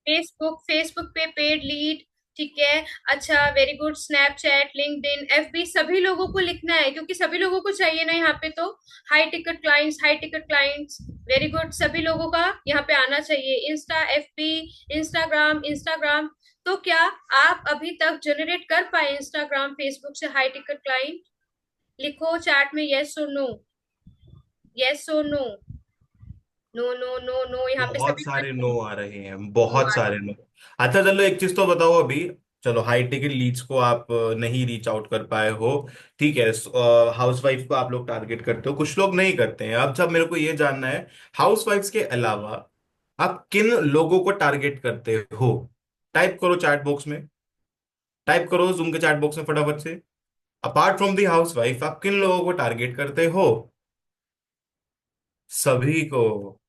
Facebook, Facebook पे paid lead, ठीक है। अच्छा, very good. Snapchat, LinkedIn, FB, सभी लोगों को लिखना है क्योंकि सभी लोगों को चाहिए ना यहाँ पे तो। High ticket clients, high ticket clients, very good, सभी लोगों का यहाँ पे आना चाहिए। Insta, FB, Instagram, Instagram. तो क्या आप अभी तक जनरेट कर पाए इंस्टाग्राम, फेसबुक से हाई टिकट क्लाइंट? लिखो चैट में यस और नो, यस और no. No no no no, यहाँ पे बहुत सभी सारे लोग नो आ रहे हैं, नो बहुत आ रहे सारे नो। अच्छा चलो एक चीज तो बताओ अभी। चलो हाई टिकट लीड्स को आप नहीं रीच आउट कर पाए हो, ठीक है। हाउस वाइफ को आप लोग टारगेट करते हो, कुछ लोग नहीं करते हैं। अब जब मेरे को ये जानना है, हाउस वाइफ्स के अलावा आप किन लोगों को टारगेट करते हो? टाइप करो चैट बॉक्स में, टाइप करो जूम के चैट बॉक्स में फटाफट से। Apart from the house wife आप किन लोगों को टारगेट करते हो? सभी को।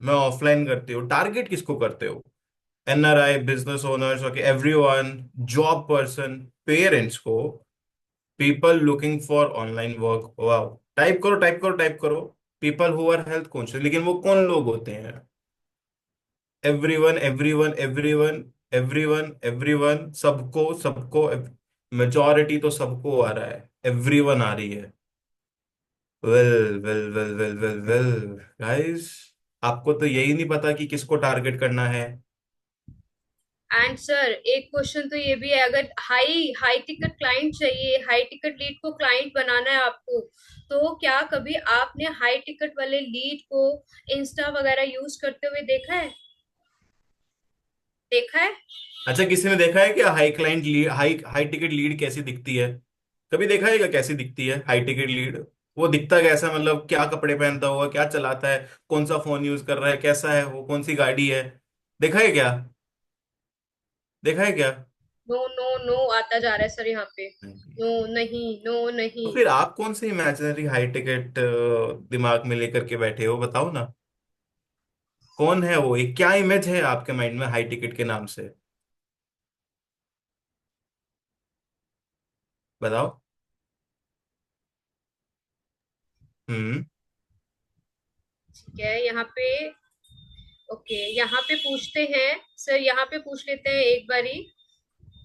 मैं ऑफलाइन करती हूँ, टारगेट किसको करते हो? NRI, business owners, okay, everyone, job person, parents को, people looking for online work. वाह, टाइप करो टाइप करो टाइप करो। People who are health conscious, लेकिन वो कौन लोग होते हैं? Everyone everyone everyone everyone everyone, सबको सबको। मेजॉरिटी तो सबको आ रहा है, एवरीवन आ रही है। Well well well well well well guys, आपको तो यही नहीं पता कि किसको टारगेट करना है। एंड सर, एक क्वेश्चन तो ये भी है, अगर हाई हाई टिकट क्लाइंट चाहिए, हाई टिकट लीड को क्लाइंट बनाना है आपको, तो क्या कभी आपने हाई टिकट वाले लीड को इंस्टा वगैरह यूज करते हुए देखा है? देखा है? अच्छा, किसी ने देखा है क्या high client lead, high high ticket lead कैसी दिखती है? कभी देखा है क्या कैसी दिखती है हाई टिकट लीड? वो दिखता कैसा, मतलब क्या कपड़े पहनता होगा, क्या चलाता है, कौन सा फोन यूज कर रहा है, कैसा है वो, कौन सी गाड़ी है? देखा है क्या? देखा है क्या? नो नो नो आता जा रहा है सर यहाँ पे। नहीं। नो नहीं, नो तो नहीं। फिर आप कौन सी इमेजिनरी हाई टिकट दिमाग में लेकर के बैठे हो, बताओ ना। कौन है वो, एक क्या इमेज है आपके माइंड में हाई टिकट के नाम से? बताओ। हम्म। ठीक है, यहाँ पे ओके, यहाँ पे पूछते हैं सर, यहाँ पे पूछ लेते हैं एक बारी।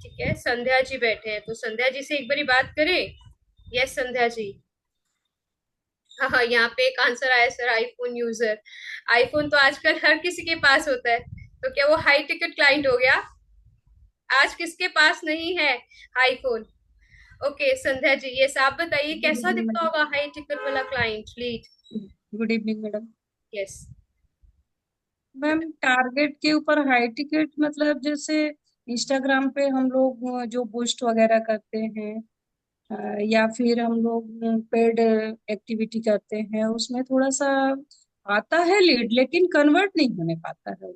ठीक है, संध्या जी बैठे हैं तो संध्या जी से एक बारी बात करें। यस संध्या जी। हाँ हाँ, यहाँ पे एक आंसर आया सर, आईफोन यूजर। आईफोन तो आजकल हर किसी के पास होता है, तो क्या वो हाई टिकट क्लाइंट हो गया? आज किसके पास नहीं है आईफोन? ओके संध्या जी, ये आप बताइए गुड कैसा इवनिंग दिखता मैडम। होगा हाई टिकट वाला client lead? Good evening madam. Yes. Ma'am target के ऊपर हाई टिकट मतलब जैसे इंस्टाग्राम पे हम लोग जो पोस्ट वगैरह करते हैं, या फिर हम लोग पेड एक्टिविटी करते हैं, उसमें थोड़ा सा आता है लीड, लेकिन कन्वर्ट नहीं होने पाता है।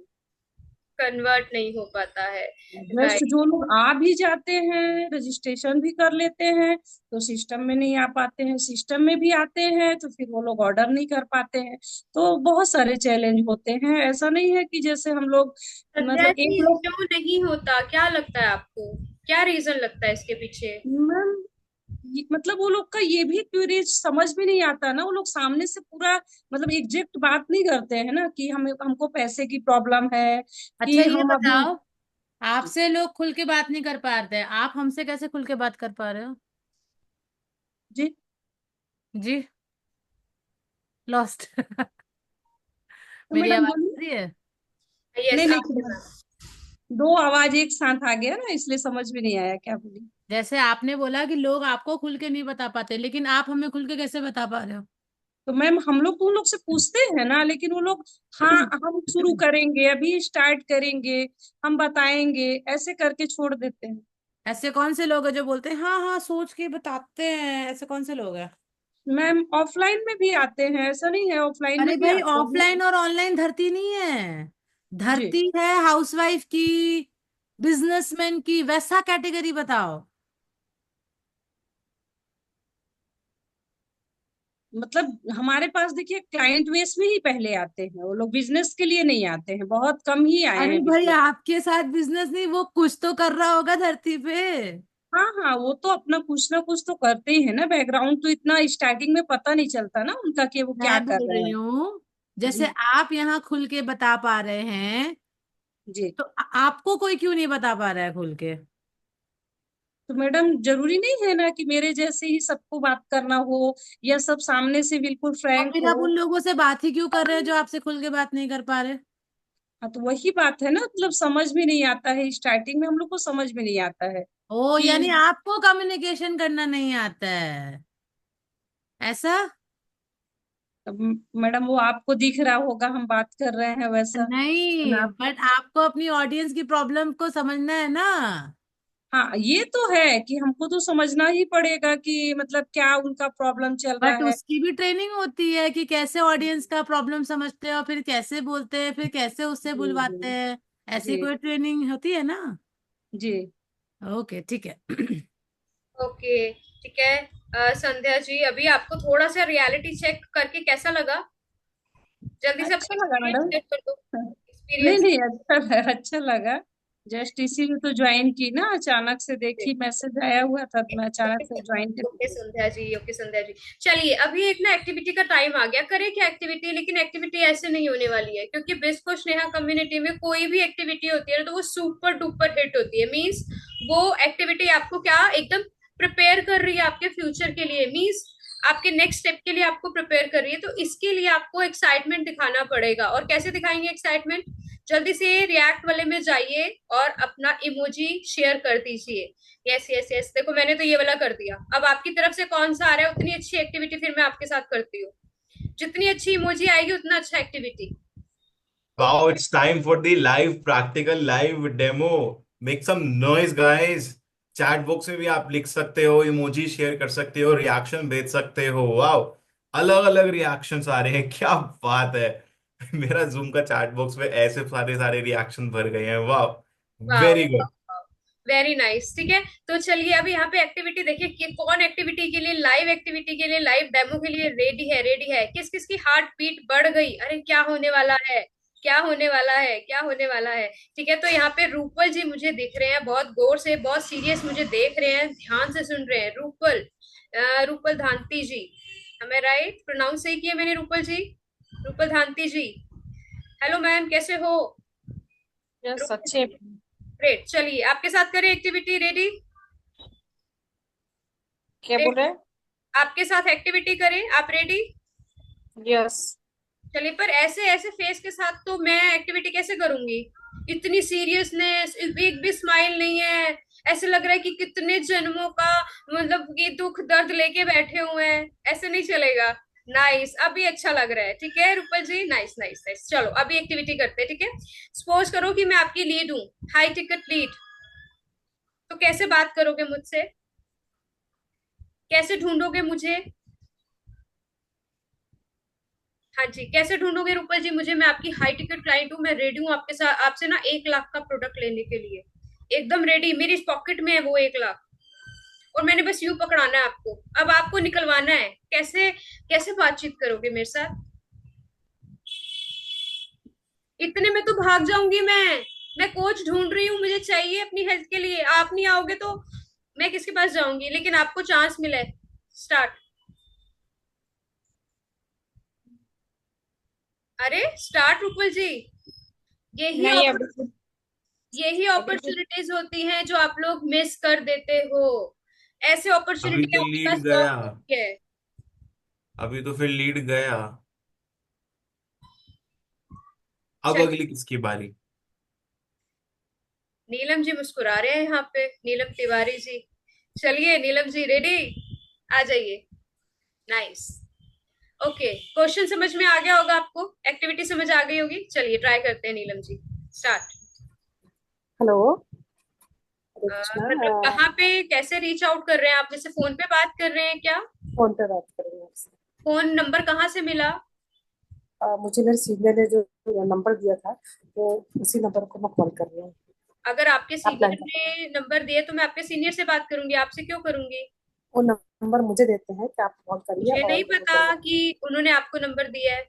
कन्वर्ट नहीं हो पाता है। Just right. जो लोग आ भी जाते हैं, रजिस्ट्रेशन भी कर लेते हैं, तो सिस्टम में नहीं आ पाते हैं, सिस्टम में भी आते हैं तो फिर वो लोग ऑर्डर नहीं कर पाते हैं। तो बहुत सारे चैलेंज होते हैं, ऐसा नहीं है कि जैसे हम लोग संध्या मतलब एक जी, लोग। क्यों नहीं होता, क्या लगता है आपको? क्या रीजन लगता है इसके पीछे? मैम मतलब वो लोग का ये भी क्यूरी समझ में नहीं आता ना, वो लोग सामने से पूरा मतलब एग्जैक्ट बात नहीं करते हैं ना कि हम हमको पैसे की प्रॉब्लम है अच्छा कि ये हम अभी। बताओ, आपसे लोग खुल के बात नहीं कर पा रहे हैं, आप हमसे कैसे खुल के बात कर पा रहे हो? जी। जी। लॉस्ट। तो मेरी मैडम आवाज बोलिए। आ रही है? यस, नहीं नहीं आपके मैडम, पास। दो आवाज एक साथ आ गया ना, इसलिए समझ में नहीं आया क्या बोली। जैसे आपने बोला कि लोग आपको खुल के नहीं बता पाते, लेकिन आप हमें खुल के कैसे बता पा रहे हो? तो मैम हम लोग तो उन लोग से पूछते हैं ना, लेकिन वो लोग हाँ हम शुरू करेंगे, अभी स्टार्ट करेंगे, हम बताएंगे, ऐसे करके छोड़ देते हैं। ऐसे कौन से लोग हैं जो बोलते हैं हाँ हाँ सोच के बताते हैं? ऐसे कौन से लोग हैं? मैम ऑफलाइन में भी आते हैं, ऐसा नहीं है, ऑफलाइन अरे में भी भाई, आते हैं। ऑफलाइन और ऑनलाइन धरती नहीं है। जी। धरती है हाउसवाइफ की, बिजनेसमैन की, वैसा कैटेगरी बताओ। मतलब हमारे पास देखिए क्लाइंट बेस में ही पहले आते हैं, वो लोग बिजनेस के लिए नहीं आते हैं, बहुत कम ही आए अरे हैं भाई, बिजनेस। आपके साथ बिजनेस नहीं, वो कुछ तो कर रहा होगा धरती पे। हाँ हाँ, वो तो अपना कुछ ना कुछ तो करते ही है ना, बैकग्राउंड तो इतना स्टार्टिंग में पता नहीं चलता ना उनका कि वो क्या मैं कर बोल रहे रही हैं। हूँ, जैसे जी। आप यहाँ खुल के बता पा रहे हैं, जी। तो आपको कोई क्यों नहीं बता पा रहा है खुल के? तो मैडम जरूरी नहीं है ना कि मेरे जैसे ही सबको बात करना हो, या सब सामने से बिल्कुल और फ्रैंक फिर आप हो। उन लोगों से बात ही क्यों कर रहे हैं जो आपसे खुल के बात नहीं कर पा रहे? हाँ, तो वही बात है ना, मतलब समझ में नहीं आता है, स्टार्टिंग में हम लोग को समझ में नहीं आता है ओ, कि यानी आपको कम्युनिकेशन करना नहीं आता है, ऐसा? मैडम वो आपको दिख रहा होगा हम बात कर रहे हैं वैसा। नहीं, ना। बट आपको अपनी ऑडियंस की प्रॉब्लम को समझना है ना। हाँ, ये तो है कि हमको तो समझना ही पड़ेगा कि मतलब क्या उनका प्रॉब्लम चल रहा बट है। उसकी भी ट्रेनिंग होती है कि कैसे ऑडियंस का प्रॉब्लम समझते हैं और फिर कैसे बोलते हैं, फिर कैसे उससे जी जी बुलवाते हैं। ऐसी जी कोई ट्रेनिंग होती है ना। जी। ओके, ठीक है। ओके, ठीक है। संध्या जी, अभी आपको थोड़ा सा रियलिटी चेक करके कैसा लगा? जल्दी से अच्छा अपना लगा एक्सपीरियंस मैडम। शेयर कर दो। नहीं एक्सपीरियंस। नहीं, अच्छा लगा। जस्ट इसीलिए तो ज्वाइन की ना, अचानक से देखी मैसेज आया हुआ था तो मैं अचानक से ज्वाइन कर ओके दी। संध्या जी, ओके संध्या जी। चलिए, अभी एक ना एक्टिविटी का टाइम आ गया, करें क्या एक्टिविटी? लेकिन एक्टिविटी ऐसे नहीं होने वाली है, क्योंकि बिस्को स्नेहा कम्युनिटी में कोई भी एक्टिविटी होती है ना, तो वो सुपर डुपर हिट होती है। मीन्स वो एक्टिविटी आपको क्या एकदम प्रिपेयर कर रही है आपके फ्यूचर के लिए, मीन्स आपके नेक्स्ट स्टेप के लिए आपको प्रिपेयर कर रही है। तो इसके लिए आपको एक्साइटमेंट दिखाना पड़ेगा। और कैसे दिखाएंगे एक्साइटमेंट? जल्दी से रिएक्ट वाले में जाइए और अपना इमोजी शेयर कर दीजिए। यस यस यस, देखो मैंने तो ये वाला कर दिया। अब आपकी तरफ से कौन सा आ रहा है, उतनी अच्छी एक्टिविटी फिर मैं आपके साथ करती हूँ। जितनी अच्छी इमोजी आएगी उतना अच्छा activity. Okay. Wow, it's time for the live practical live demo. Make some noise, guys. Chat box में भी आप लिख सकते हो, इमोजी शेयर कर सकते हो, रिएक्शन भेज सकते हो। वाओ, अलग अलग रिएक्शंस आ रहे हैं, क्या बात है। मेरा जूम का चैट बॉक्स में ऐसे सारे सारे रिएक्शन भर गए हैं। वाओ, वाह, वेरी गुड। Very nice. ठीक है, तो चलिए अभी यहाँ पे एक्टिविटी देखिए कि कौन एक्टिविटी के लिए, लाइव एक्टिविटी के लिए, लाइव डेमो के लिए रेडी है, रेडी है। किस किस की हार्ट बीट बढ़ गई? अरे क्या होने वाला है, क्या होने वाला है, क्या होने वाला है? ठीक है, तो यहाँ पे रूपल जी मुझे दिख रहे हैं, बहुत गौर से, बहुत सीरियस मुझे देख रहे हैं, ध्यान से सुन रहे हैं। रूपल, रूपल धांती जी, हमें राइट प्रोनाउंस सही किया मैंने? रूपल जी, रूपल धांती जी। हेलो मैम, कैसे हो? यस, रूपल अच्छे। जी, ग्रेट। चलिए आपके साथ करें एक्टिविटी, रेडी? क्या बोल रहे हैं? आपके साथ एक्टिविटी करें, आप रेडी? यस। चलिए, पर ऐसे ऐसे फेस के साथ तो मैं एक्टिविटी कैसे करूंगी? इतनी सीरियसनेस, एक भी स्माइल नहीं है। ऐसे लग रहा है कि कितने जन्मों का मतलब ये दुख दर्द लेके बैठे हुए हैं। ऐसे नहीं चलेगा। नाइस, अभी अच्छा लग रहा है। ठीक है रूपल जी, नाइस नाइस नाइस। चलो अभी एक्टिविटी करते हैं, ठीक है? सपोज करो कि मैं आपकी लीड हूँ, हाई टिकट लीड। तो कैसे बात करोगे मुझसे? कैसे ढूंढोगे मुझे? हाँ जी, कैसे ढूंढोगे रूपल जी मुझे? मैं आपकी हाई टिकट क्लाइंट हूँ, मैं रेडी हूँ आपके साथ, आपसे ना 1 लाख का प्रोडक्ट लेने के लिए। एकदम रेडी, मेरी पॉकेट में है वो 1 लाख। और मैंने बस यूं पकड़ाना है आपको, अब आपको निकलवाना है। कैसे कैसे बातचीत करोगे मेरे साथ? इतने में तो भाग जाऊंगी मैं कोच ढूंढ रही हूँ, मुझे चाहिए अपनी हेल्थ के लिए। आप नहीं आओगे तो मैं किसके पास जाऊंगी? लेकिन आपको चांस मिला है। स्टार्ट। अरे स्टार्ट रूपल जी। यही नहीं, अभी तो यही अभी तो अपॉर्चुनिटीज होती हैं जो आप लोग मिस कर देते हो। ऐसे अभी अपॉर्चुनिटी तो आपके लीड पास गया, बहुत होती है। अभी तो फिर लीड गया। अब चलिए, अगली किसकी बारी? नीलम जी मुस्कुरा रहे हैं यहाँ पे, नीलम तिवारी जी। चलिए नीलम जी, रेडी? आ जाइए। नाइस। ओके, क्वेश्चन समझ में आ गया होगा आपको, एक्टिविटी समझ आ गई होगी। चलिए ट्राई करते हैं नीलम जी। स्टार्ट। हेलो। हरे कृष्णा। मतलब कहाँ पे कैसे रीच आउट कर रहे हैं आप? जैसे फोन पे बात कर रहे हैं क्या? फोन पे बात कर रही हूँ आपसे। फोन नंबर कहाँ से मिला? मुझे मेरे सीनियर ने जो नंबर दिया था, वो उसी नंबर को मैं कॉल कर रही हूँ। अगर आपके आप लाइन सीनियर पर। ने नंबर दिए तो मैं आपके सीनियर से बात करूंगी, आपसे क्यों करूंगी? वो नंबर मुझे देते हैं कि आप कॉल करिए मुझे और नहीं वो पता करिए। कि उन्होंने आपको नंबर दिया है।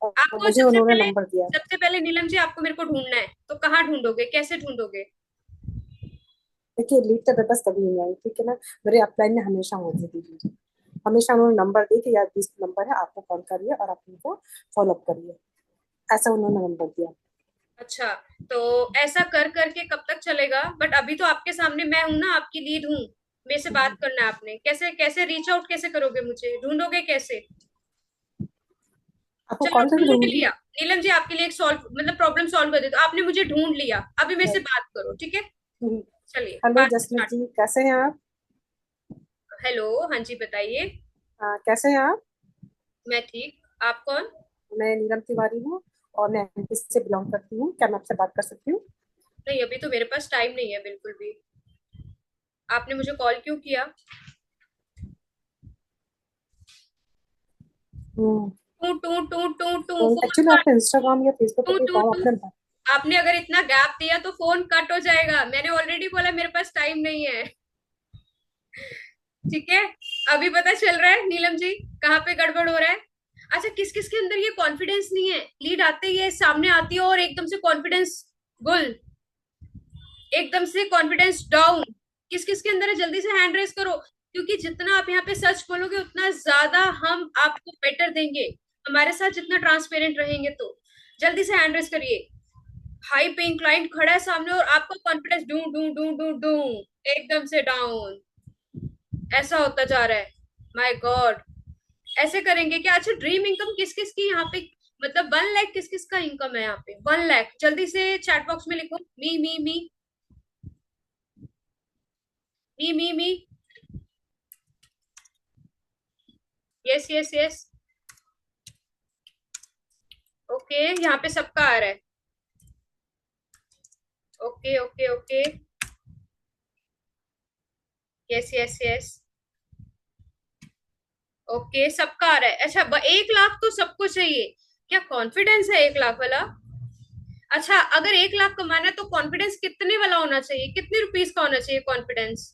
और आपको मुझे उन्होंने नंबर दिया। सबसे पहले नीलम जी आपको मेरे को ढूंढना है, तो कहाँ ढूंढोगे, कैसे ढूंढोगे? देखिए, लीड तो मेरे पास कभी नहीं आई, ठीक है ना। मेरे अपलाइन में हमेशा होती थी लीड। हमेशा उन्होंने नंबर दी कि यार 20 नंबर है, आपको कॉल करिए और आप उनको फॉलो अप करिए। ऐसा उन्होंने नंबर दिया। अच्छा, तो ऐसा कर करके कब तक चलेगा? बट अभी तो आपके सामने मैं हूं ना, आपकी लीड हूँ। मेरे से बात करना है आपने। कैसे कैसे रीच आउट कैसे करोगे? मुझे ढूंढोगे कैसे? आपको चलो कॉल करके ढूंढ ढूंढूंगी। लिया। नीलम जी आपके लिए एक सॉल्व मतलब प्रॉब्लम सॉल्व कर देता, आपने मुझे ढूंढ लिया, अभी मेरे से बात करो, ठीक है? चलिए हेलो बात जसमीत स्टार्ट। जी, कैसे हैं आप? हेलो, हाँ जी बताइए। कैसे हैं आप? मैं ठीक, आप कौन? मैं नीलम तिवारी हूँ और मैं एमपी से बिलोंग करती हूँ। क्या मैं आपसे बात कर सकती हूँ? नहीं, अभी तो मेरे पास टाइम नहीं है बिल्कुल भी। आपने मुझे कॉल क्यों किया? टू टू टू टू टू फोन एक्चुअली कट। आपका इंस्टाग्राम या फेसबुक पे टू कोई टू काम टू। आपने आपने अगर इतना गैप दिया तो फोन कट हो जाएगा। मैंने ऑलरेडी बोला मेरे पास टाइम नहीं है। ठीक है, अभी पता चल रहा है नीलम जी कहाँ पे गड़बड़ हो रहा है। अच्छा, किस किस के अंदर ये कॉन्फिडेंस नहीं है? लीड आते ही है, सामने आती है और एकदम से कॉन्फिडेंस गुल, एकदम से कॉन्फिडेंस डाउन। किस किस के अंदर है? जल्दी से हैंड रेस करो, क्योंकि जितना आप यहाँ पे सच बोलोगे उतना ज्यादा हम आपको बेटर देंगे। हमारे साथ जितना ट्रांसपेरेंट रहेंगे तो जल्दी से हैंड रेस करिए। हाई पेइंग क्लाइंट खड़ा है सामने और आपका confidence do do do do do एकदम से डाउन। ऐसा होता जा रहा है। माय गॉड, ऐसे करेंगे क्या? अच्छा, ड्रीम इनकम किस किस की यहाँ पे? मतलब 1 लाख किस किस का इनकम है यहाँ पे? 1 लाख जल्दी से चैट बॉक्स में लिखो। Me me me me me me. Yes yes yes. Okay, यहाँ पे सबका आ रहा है। Okay okay okay. Yes yes yes. Okay, सबका आ रहा है। अच्छा, 1 लाख तो सबको चाहिए। क्या कॉन्फिडेंस है 1 लाख वाला? अच्छा, अगर 1 लाख कमाना है तो कॉन्फिडेंस कितने वाला होना चाहिए? कितने रुपीस का होना चाहिए कॉन्फिडेंस?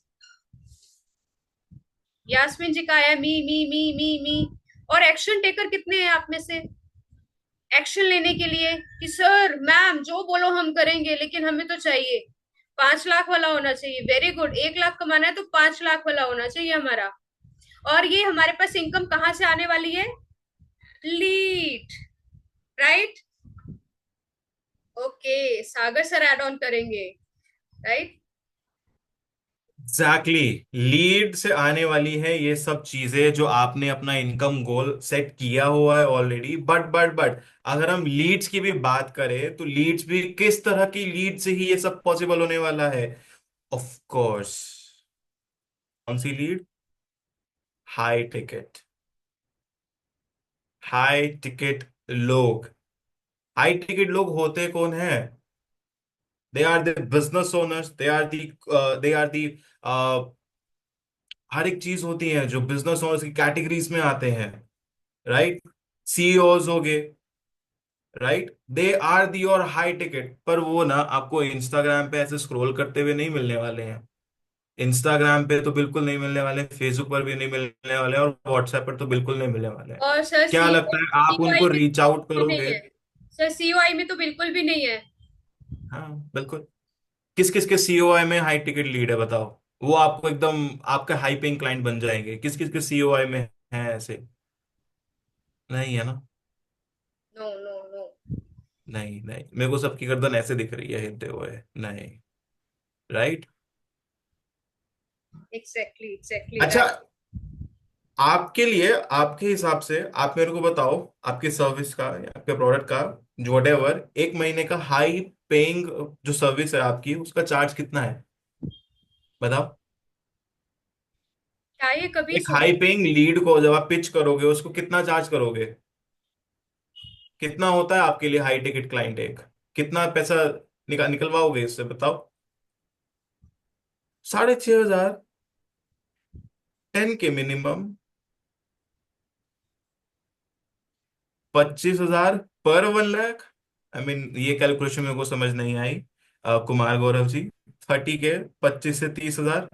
यास्मीन जी का आया मी मी मी मी मी। और एक्शन टेकर कितने हैं आप में से एक्शन लेने के लिए कि सर मैम जो बोलो हम करेंगे, लेकिन हमें तो चाहिए 5 लाख वाला होना चाहिए? वेरी गुड, 1 लाख कमाना है तो 5 लाख वाला होना चाहिए हमारा। और ये हमारे पास इनकम कहाँ से आने वाली है? Lead, right? Okay, Sagar sir add on करेंगे, राइट? एग्जैक्टली, लीड से आने वाली है ये सब चीजें जो आपने अपना इनकम गोल सेट किया हुआ है ऑलरेडी। बट अगर हम लीड्स की भी बात करें तो लीड्स भी किस तरह की लीड से ही ये सब पॉसिबल होने वाला है? ऑफ कोर्स, कौन सी lead? High ticket, high ticket लोग। हाई टिकट लोग होते कौन है? They are the business owners, they are the हर एक चीज होती है जो बिजनेस ओनर्स की कैटेगरीज में आते हैं, राइट? सीईओज हो गए, राइट? दे आर दी और हाई टिकट। पर वो ना आपको इंस्टाग्राम पे ऐसे स्क्रॉल करते हुए नहीं मिलने वाले हैं। इंस्टाग्राम पे तो बिल्कुल नहीं मिलने वाले, फेसबुक पर भी नहीं मिलने वाले, और व्हाट्सएप पर तो बिल्कुल नहीं मिलने वाले हैं। और सर क्या सीओ लगता है आप सीओआई उनको में रीच तो आउट बिल्कुल भी नहीं करोगे? है। सर सीओआई में तो बिल्कुल भी नहीं है। हाँ, बिल्कुल। किस किस के सीओआई में हाई टिकट लीड है बताओ? वो आपको एकदम आपका हाई पेइंग क्लाइंट बन जाएंगे। किस किस के सीओआई में है ऐसे? नहीं है ना? No no no. नहीं नहीं, मेरे को सबकी गर्दन ऐसे दिख रही है हिलते हुए, नहीं। राइट? एग्जैक्टली एग्जैक्टली अच्छा, राइट। आपके लिए, आपके हिसाब से आप मेरे को बताओ, आपकी सर्विस का या आपके प्रोडक्ट का, जो वटेवर, एक महीने का हाई पेइंग जो सर्विस है आपकी, उसका चार्ज कितना है? बताओ। क्या ये कभी एक सोचा? हाई पेइंग लीड को जब आप पिच करोगे उसको कितना चार्ज करोगे? कितना होता है आपके लिए हाई टिकट क्लाइंट एक? कितना पैसा निकलवाओगे इससे बताओ? 6,500, 10 के मिनिमम, 25,000 पर 1 लाख। आई मीन ये कैलकुलेशन मेरे को समझ नहीं आई। कुमार गौरव जी, 30 के, 25 से 30,000,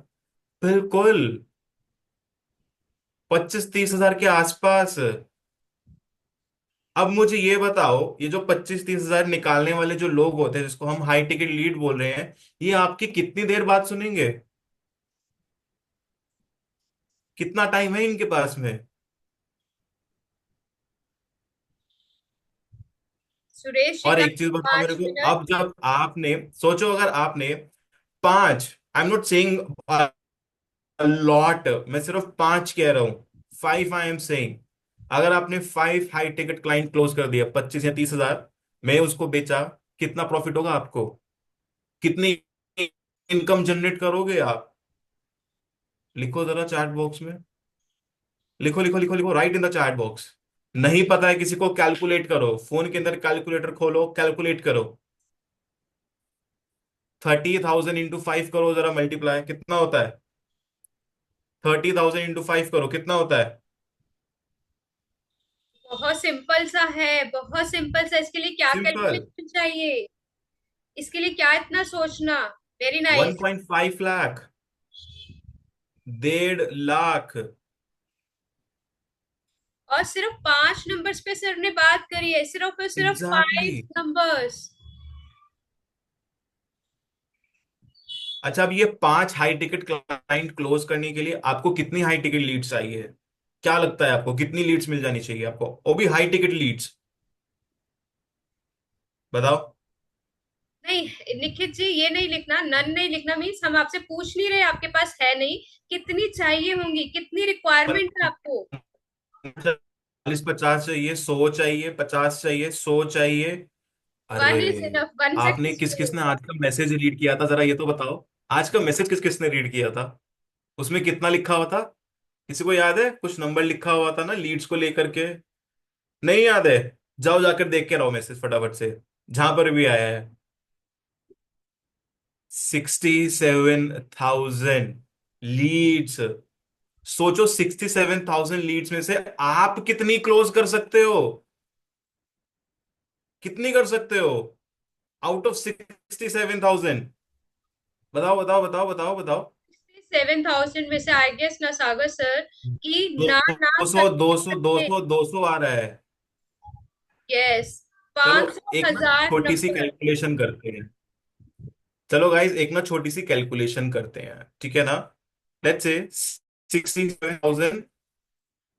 बिल्कुल 25-30 हजार के आसपास। अब मुझे ये बताओ, ये जो 25-30 हजार निकालने वाले जो लोग होते हैं जिसको हम हाई टिकट लीड बोल रहे हैं, ये आपकी कितनी देर बात सुनेंगे? कितना टाइम है इनके पास में? सुरेश जी और एक टाइम चीज बताओ मेरे 5 को, मिनट अब जब आपने सोचो, अगर आपने पांच, I am not saying lot, मैं सिर्फ पांच कह रहा हूं, 5 आई एम सेइंग, अगर आपने 5 हाई टिकट क्लाइंट क्लोज कर दिया 25 या 30 हजार में, उसको बेचा, कितना प्रॉफिट होगा आपको? कितनी इनकम जनरेट करोगे आप? लिखो जरा चैट बॉक्स में, लिखो लिखो लिखो लिखो, right in the chat box. नहीं पता है किसी को, कैलकुलेट करो, फोन के अंदर कैलकुलेटर खोलो, कैलकुलेट करो। 30,000 इंटू 5 करो जरा, मल्टीप्लाई कितना होता है? 30,000 इंटू 5 करो, कितना होता है? बहुत सिंपल सा है, बहुत सिंपल सा। इसके लिए क्या सिंपल। कैलकुलेशन चाहिए? इसके लिए क्या इतना सोचना? Very nice. 1.5 लाख, 1.5 लाख। और सिर्फ 5 नंबर्स पे सर ने बात करी है, सिर्फ और सिर्फ एग्जैक्टली 5 नंबर्स। अच्छा, अब ये 5 हाई टिकट क्लाइंट क्लोज करने के लिए आपको कितनी हाई टिकट लीड्स चाहिए? क्या लगता है आपको, कितनी लीड्स मिल जानी चाहिए आपको, वो भी हाई टिकट लीड्स? बताओ। नहीं निखित जी, ये नहीं लिखना, नन नहीं लिखना। मीन्स हम आपसे पूछ नहीं रहे, आपके पास है नहीं। कितनी चाहिए होंगी, कितनी रिक्वायरमेंट है आपको? 40-50 चाहिए, 100 चाहिए, 50 चाहिए, 100 चाहिए? अरे, 1 इज इनफ, 1 से आपने किस किस ने आज का मैसेज रीड किया था, जरा ये तो बताओ। आज का मैसेज किस किस ने रीड किया था? उसमें कितना लिखा हुआ था? किसी को याद है? कुछ नंबर लिखा हुआ था ना लीड्स को लेकर के? नहीं याद है? जाओ जाकर देख के रहो मैसेज फटाफट से, जहां पर भी आया है। 67,000 लीड्स। सोचो, 67,000 लीड्स में से आप कितनी क्लोज कर सकते हो? कितनी कर सकते हो आउट ऑफ 67,000? बताओ बताओ बताओ बताओ बताओ। 7,000 में से आई गेस ना सागर सर कि ना ना दो सौ दो करते सौ दो करते। सौ 200 आ रहा है। यस, चलो, 500 एक ना हजार छोटी सी नंबर। कैलकुलेशन करते हैं। चलो गाइस, एक ना छोटी सी कैलकुलेशन करते हैं, ठीक है ना? लेट्स से 67,000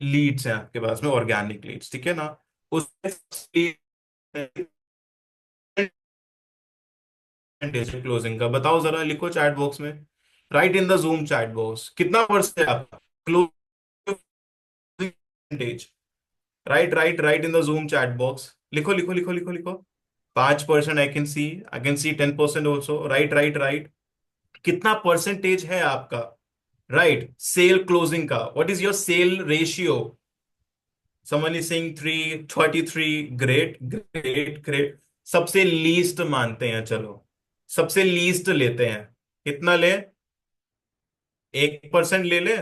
लीड्स हैं आपके पास में, ऑर्गेनिक लीड्स, ठीक है ना? उसमें क्लोजिंग का बताओ जरा, लिखो चैट बॉक्स में, right in the zoom chat box, कितना परसेंट है आपका closing? Right right right in the zoom chat box, लिखो लिखो लिखो लिखो लिखो। 5%, I can see 10% also, right right right. कितना परसेंटेज है आपका, राइट, सेल क्लोजिंग का? What is your sale ratio? Someone is saying 33, great great great. सबसे लीस्ट मानते हैं, चलो सबसे लीस्ट लेते हैं। कितना ले? 1% ले ले?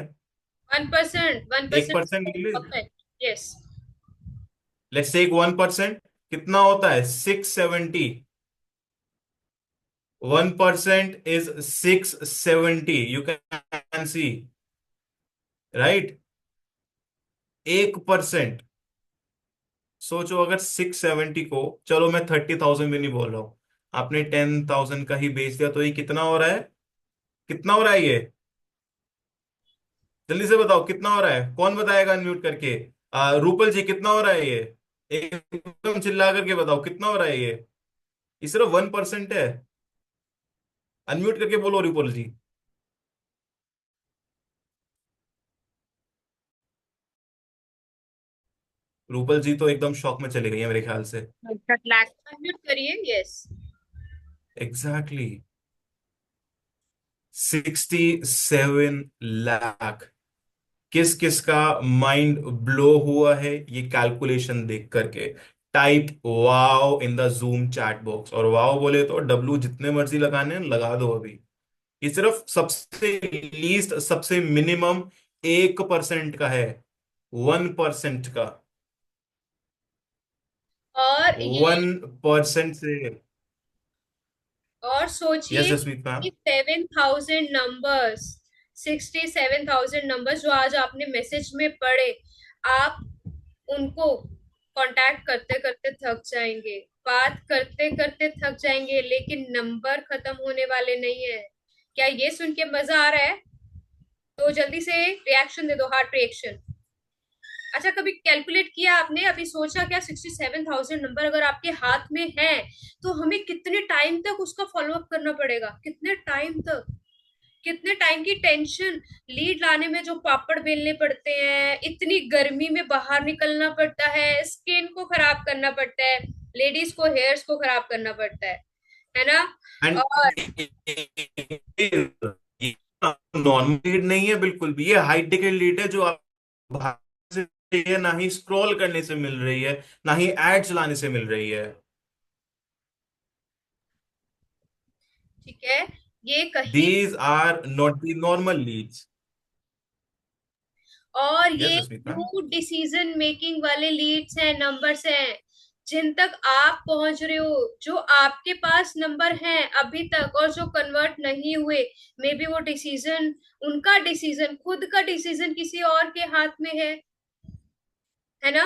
1%, वन 1% ले ले? परसेंट। यस। Let's take 1%। कितना होता है? 670। 1% is 670, you can see, right? 1%। सोचो, अगर 670 को, चलो मैं 30,000 भी नहीं बोल रहा हूं, आपने 10,000 का ही बेच दिया, तो ये कितना हो रहा है? कितना हो रहा है ये? जल्दी से बताओ, कितना हो रहा है? कौन बताएगा अनम्यूट करके? रूपल जी, कितना हो रहा है ये? एकदम चिल्ला करके बताओ, कितना हो रहा है ये सिर्फ 1% है। अनम्यूट करके बोलो रूपल जी। रूपल जी तो एकदम शॉक में चले गई है मेरे ख्याल से। 60 लाख अनम्यूट करिए। यस। एग्जैक्टली, 67 लाख। किस किस का माइंड ब्लो हुआ है ये कैलकुलेशन देख करके? Type wow in the zoom chat box, और वाओ बोले तो डब्लू जितने मर्जी लगाने हैं, लगा दो अभी। ये सिर्फ सबसे लीस्ट, सबसे मिनिमम 1% का है, 1% का, और ये 1% से। और यस सोचिए जसमीत मैम। कि 7,000 नंबर्स, 67,000 नंबर्स जो आज आपने मैसेज में पढ़े, आप उनको कांटेक्ट करते करते थक जाएंगे, बात करते करते थक जाएंगे, लेकिन नंबर खत्म होने वाले नहीं है। क्या ये सुन के मजा आ रहा है? तो जल्दी से रिएक्शन दे दो, हार्ट रिएक्शन। अच्छा, कभी कैलकुलेट किया आपने, अभी सोचा क्या 67,000 नंबर अगर आपके हाथ में है तो हमें कितने टाइम तक उसका फॉलो अप करना पड़ेगा, कितने टाइम तक, कितने टाइम की टेंशन, लीड लाने में जो पापड़ बेलने पड़ते हैं, इतनी गर्मी में बाहर निकलना पड़ता है, स्किन को खराब करना पड़ता है, लेडीज को हेयर्स को खराब करना पड़ता है ना। एंड और नॉर्मल लीड नहीं है बिल्कुल भी, ये हाई टिकट लीड है जो आप बाहर से है, ना ही स्क्रॉल करने से मिल रही है, ना ही एड चलाने से मिल रही है। ठीक है, ये कहीं, these are not the normal leads. और यस ये अस्मिता। न्यू डिसीजन मेकिंग वाले लीड्स हैं, नंबर्स हैं, जिन तक आप पहुंच रहे हो, जो आपके पास नंबर हैं अभी तक और जो कन्वर्ट नहीं हुए, मे बी वो डिसीजन, उनका डिसीजन, खुद का डिसीजन किसी और के हाथ में है ना।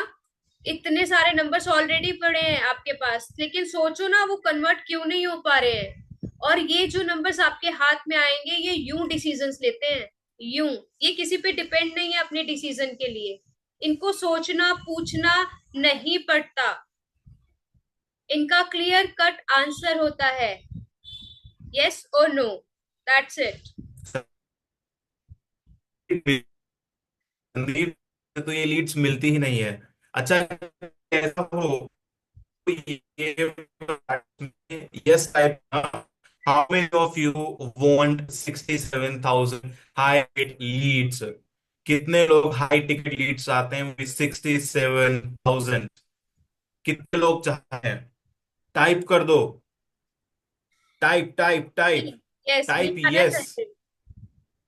इतने सारे नंबर्स ऑलरेडी पड़े हैं आपके पास, लेकिन सोचो ना वो कन्वर्ट क्यों नहीं हो पा रहे हैं। और ये जो नंबर्स आपके हाथ में आएंगे, ये यूं डिसीजंस लेते हैं, यूं, ये किसी पे डिपेंड नहीं है अपने डिसीजन के लिए, इनको सोचना पूछना नहीं पड़ता, इनका क्लियर कट आंसर होता है, यस और नो, दैट्स इट। संदीप तो ये लीड्स मिलती ही नहीं है। अच्छा, ऐसा हो ये, yes type, how many of you want 67,000 high leads? कितने लोग हाई टिकट लीड्स आते हैं 67,000? कितने लोग चाहते हैं? टाइप कर दो, टाइप टाइप टाइप, यस, मी टाइप आना यस, चाहिए,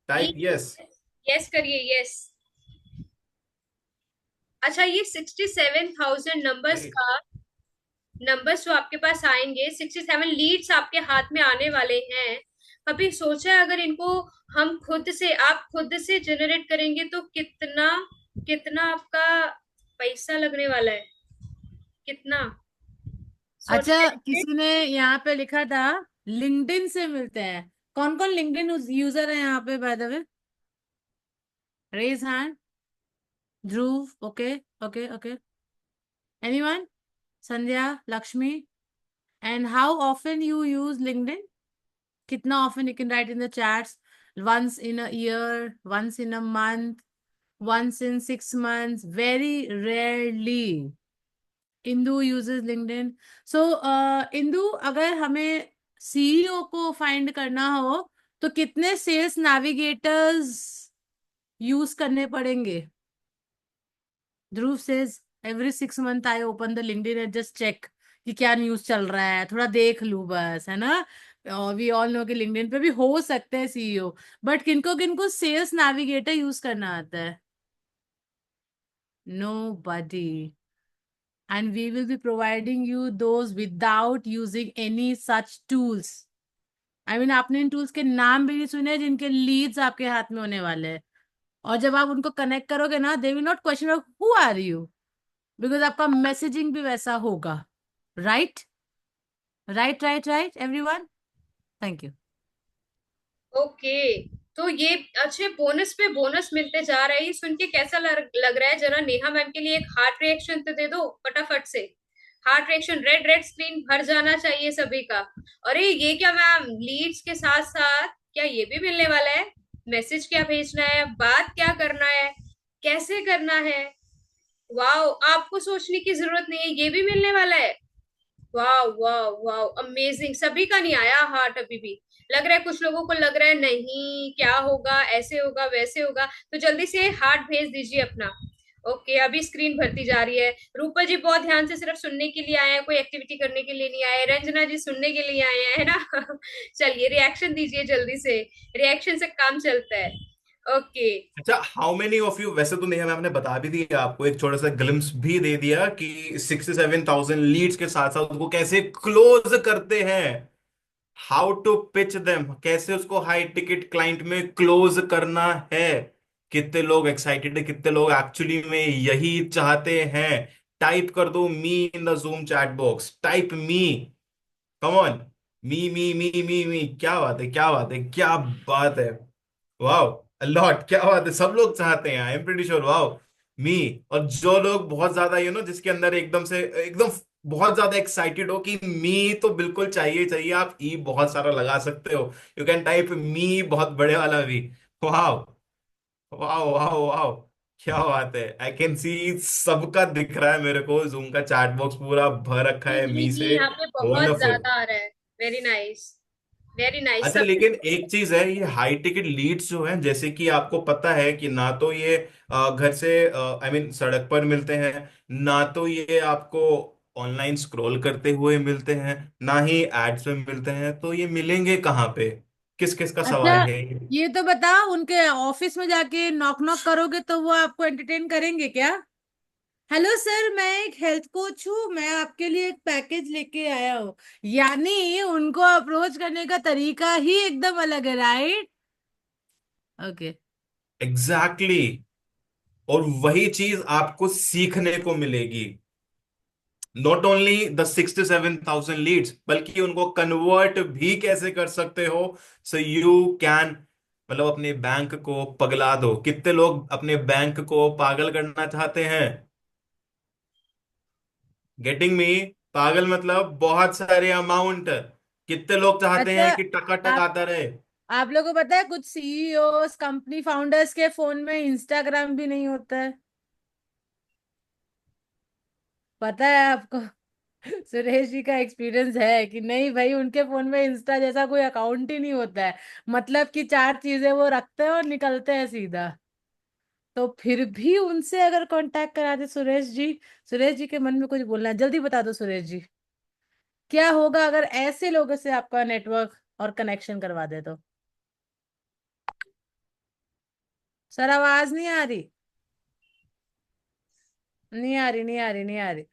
टाइप प्लीज, यस। यस करिए, यस। अच्छा, ये 67,000 नंबर्स का, नंबर्स जो आपके पास आएंगे, 67 लीड्स आपके हाथ में आने वाले हैं, कभी सोचा है अगर इनको हम खुद से, आप खुद से जनरेट करेंगे तो कितना, कितना आपका पैसा लगने वाला है, कितना, अच्छा, सोचते हैं। किसी ने यहाँ पे लिखा था लिंक्डइन से मिलते हैं। कौन कौन लिंक्डइन यूजर है यहाँ पे, by the way? Raise hand. Dhruv, okay, okay, okay. Anyone? Sandhya, Lakshmi? And how often you use LinkedIn? कितना often? You can write in the chats. once in a year, once in a month, once in 6 months, very rarely Indu uses LinkedIn. So Indu, अगर हमें CEO को find करना हो तो कितने sales navigators use करने पड़ेंगे? Dhruv says every 6 month I open the LinkedIn and just check कि क्या न्यूज चल रहा है, थोड़ा देख लूं बस, है ना। वी ऑल नो कि लिंक्डइन पे भी हो सकते हैं सीईओ, बट किनको किनको सेल्स नेविगेटर यूज करना आता है? Nobody. And we will be providing you those without using any such tools. I mean, आपने इन टूल्स के नाम भी नहीं सुने जिनके लीड्स आपके हाथ में होने वाले हैं। और जब आप उनको कनेक्ट करोगे ना, they will not question who are you, because आपका मैसेजिंग भी वैसा होगा। Right, right, right, right everyone. Thank you. Okay, तो ये अच्छे बोनस पे बोनस मिलते जा रहे हैं, सुन के कैसा लग रहा है, जरा नेहा मैम के लिए एक हार्ट रिएक्शन तो दे दो फटाफट से, heart reaction, red red screen भर जाना चाहिए सभी का। अरे ये क्या मैम, लीड्स के साथ साथ क्या ये भी मिलने वाला है? मैसेज क्या भेजना है, बात क्या करना है, कैसे करना है, वाओ, आपको सोचने की जरूरत नहीं है, ये भी मिलने वाला है। वाह वाह वाह, अमेजिंग। सभी का नहीं आया हार्ट अभी भी, लग रहा है कुछ लोगों को लग रहा है नहीं, क्या होगा, ऐसे होगा वैसे होगा, तो जल्दी से हार्ट भेज दीजिए अपना। ओके, अभी स्क्रीन भरती जा रही है। रूपा जी बहुत ध्यान से सिर्फ सुनने के लिए आए हैं, कोई एक्टिविटी करने के लिए नहीं आए। रंजना जी सुनने के लिए आए हैं, है ना। चलिए रिएक्शन दीजिए जल्दी से, रिएक्शन से काम चलता है। ओके, अच्छा, हाउ मेनी ऑफ यू, वैसे तो नहीं, मैंने बता भी दिया आपको, एक छोटा सा ग्लिम्स भी दे दिया कि 67,000 लीड्स के साथ साथ उसको कैसे क्लोज करते हैं, हाउ टू पिच देम, कैसे उसको हाई टिकट क्लाइंट में क्लोज करना है। कितने लोग एक्साइटेड है, कितने लोग एक्चुअली में यही चाहते हैं? टाइप कर दो me in the zoom chat box, type me, come on, me me me me me. क्या बात है, क्या बात है, क्या बात है, वाओ, लॉट, क्या बात है, सब लोग चाहते हैं, I am pretty sure. Wow, me. और जो लोग बहुत ज्यादा जिसके अंदर एकदम से एकदम बहुत ज्यादा एक्साइटेड हो कि मी तो बिल्कुल चाहिए चाहिए, आप ई बहुत सारा लगा सकते हो। यू कैन टाइप मी बहुत बड़े वाला भी। वाह वाह वाह वाह, क्या बात है। आई कैन सी सबका दिख रहा है मेरे को, जूम का चैट बॉक्स पूरा भर रखा है मी जी से। यहाँ पे बहुत वंडरफुल। ज्यादा आ रहा है। वेरी नाइस, वेरी नाइस अच्छा, सब। लेकिन एक चीज है, ये हाई टिकट लीड्स जो है, जैसे कि आपको पता है कि ना तो ये घर से आई मीन सड़क पर मिलते हैं, ना तो ये आपको ऑनलाइन स्क्रॉल करते हुए मिलते हैं, ना ही एड्स में मिलते हैं, तो ये मिलेंगे कहाँ पे? किस किस का अच्छा, सवाल है ये? ये तो बताओ, उनके ऑफिस में जाके नॉक नॉक करोगे तो वो आपको एंटरटेन करेंगे क्या? हेलो सर, मैं एक हेल्थ कोच हूँ, मैं आपके लिए एक पैकेज लेके आया हूँ। यानी उनको अप्रोच करने का तरीका ही एकदम अलग है, राइट? ओके। Exactly exactly। और वही चीज आपको सीखने को मिलेगी। Not only the 6 to 7 thousand leads, बल्कि उनको कन्वर्ट भी कैसे कर सकते हो। सो यू कैन, मतलब अपने बैंक को पगला दो। कितने लोग अपने बैंक को पागल करना चाहते हैं? Getting me? पागल मतलब बहुत सारे अमाउंट। कितने लोग चाहते अच्छा, हैं कि टकाटक आप आता रहे? आप लोगों को पता है कुछ सीईओ कंपनी फाउंडर्स के फोन में इंस्टाग्राम भी नहीं होता है? पता है आपको? सुरेश जी का एक्सपीरियंस है कि नहीं भाई, उनके फोन में इंस्टा जैसा कोई अकाउंट ही नहीं होता है। मतलब कि चार चीजें वो रखते हैं और निकलते हैं सीधा। तो फिर भी उनसे अगर कांटेक्ट कराते सुरेश जी, सुरेश जी के मन में कुछ बोलना है, जल्दी बता दो सुरेश जी। क्या होगा अगर ऐसे लोगों से आपका नेटवर्क और कनेक्शन करवा दे तो? सर, आवाज नहीं आ रही, नहीं आ रही, नहीं आ रही, नहीं आ रही।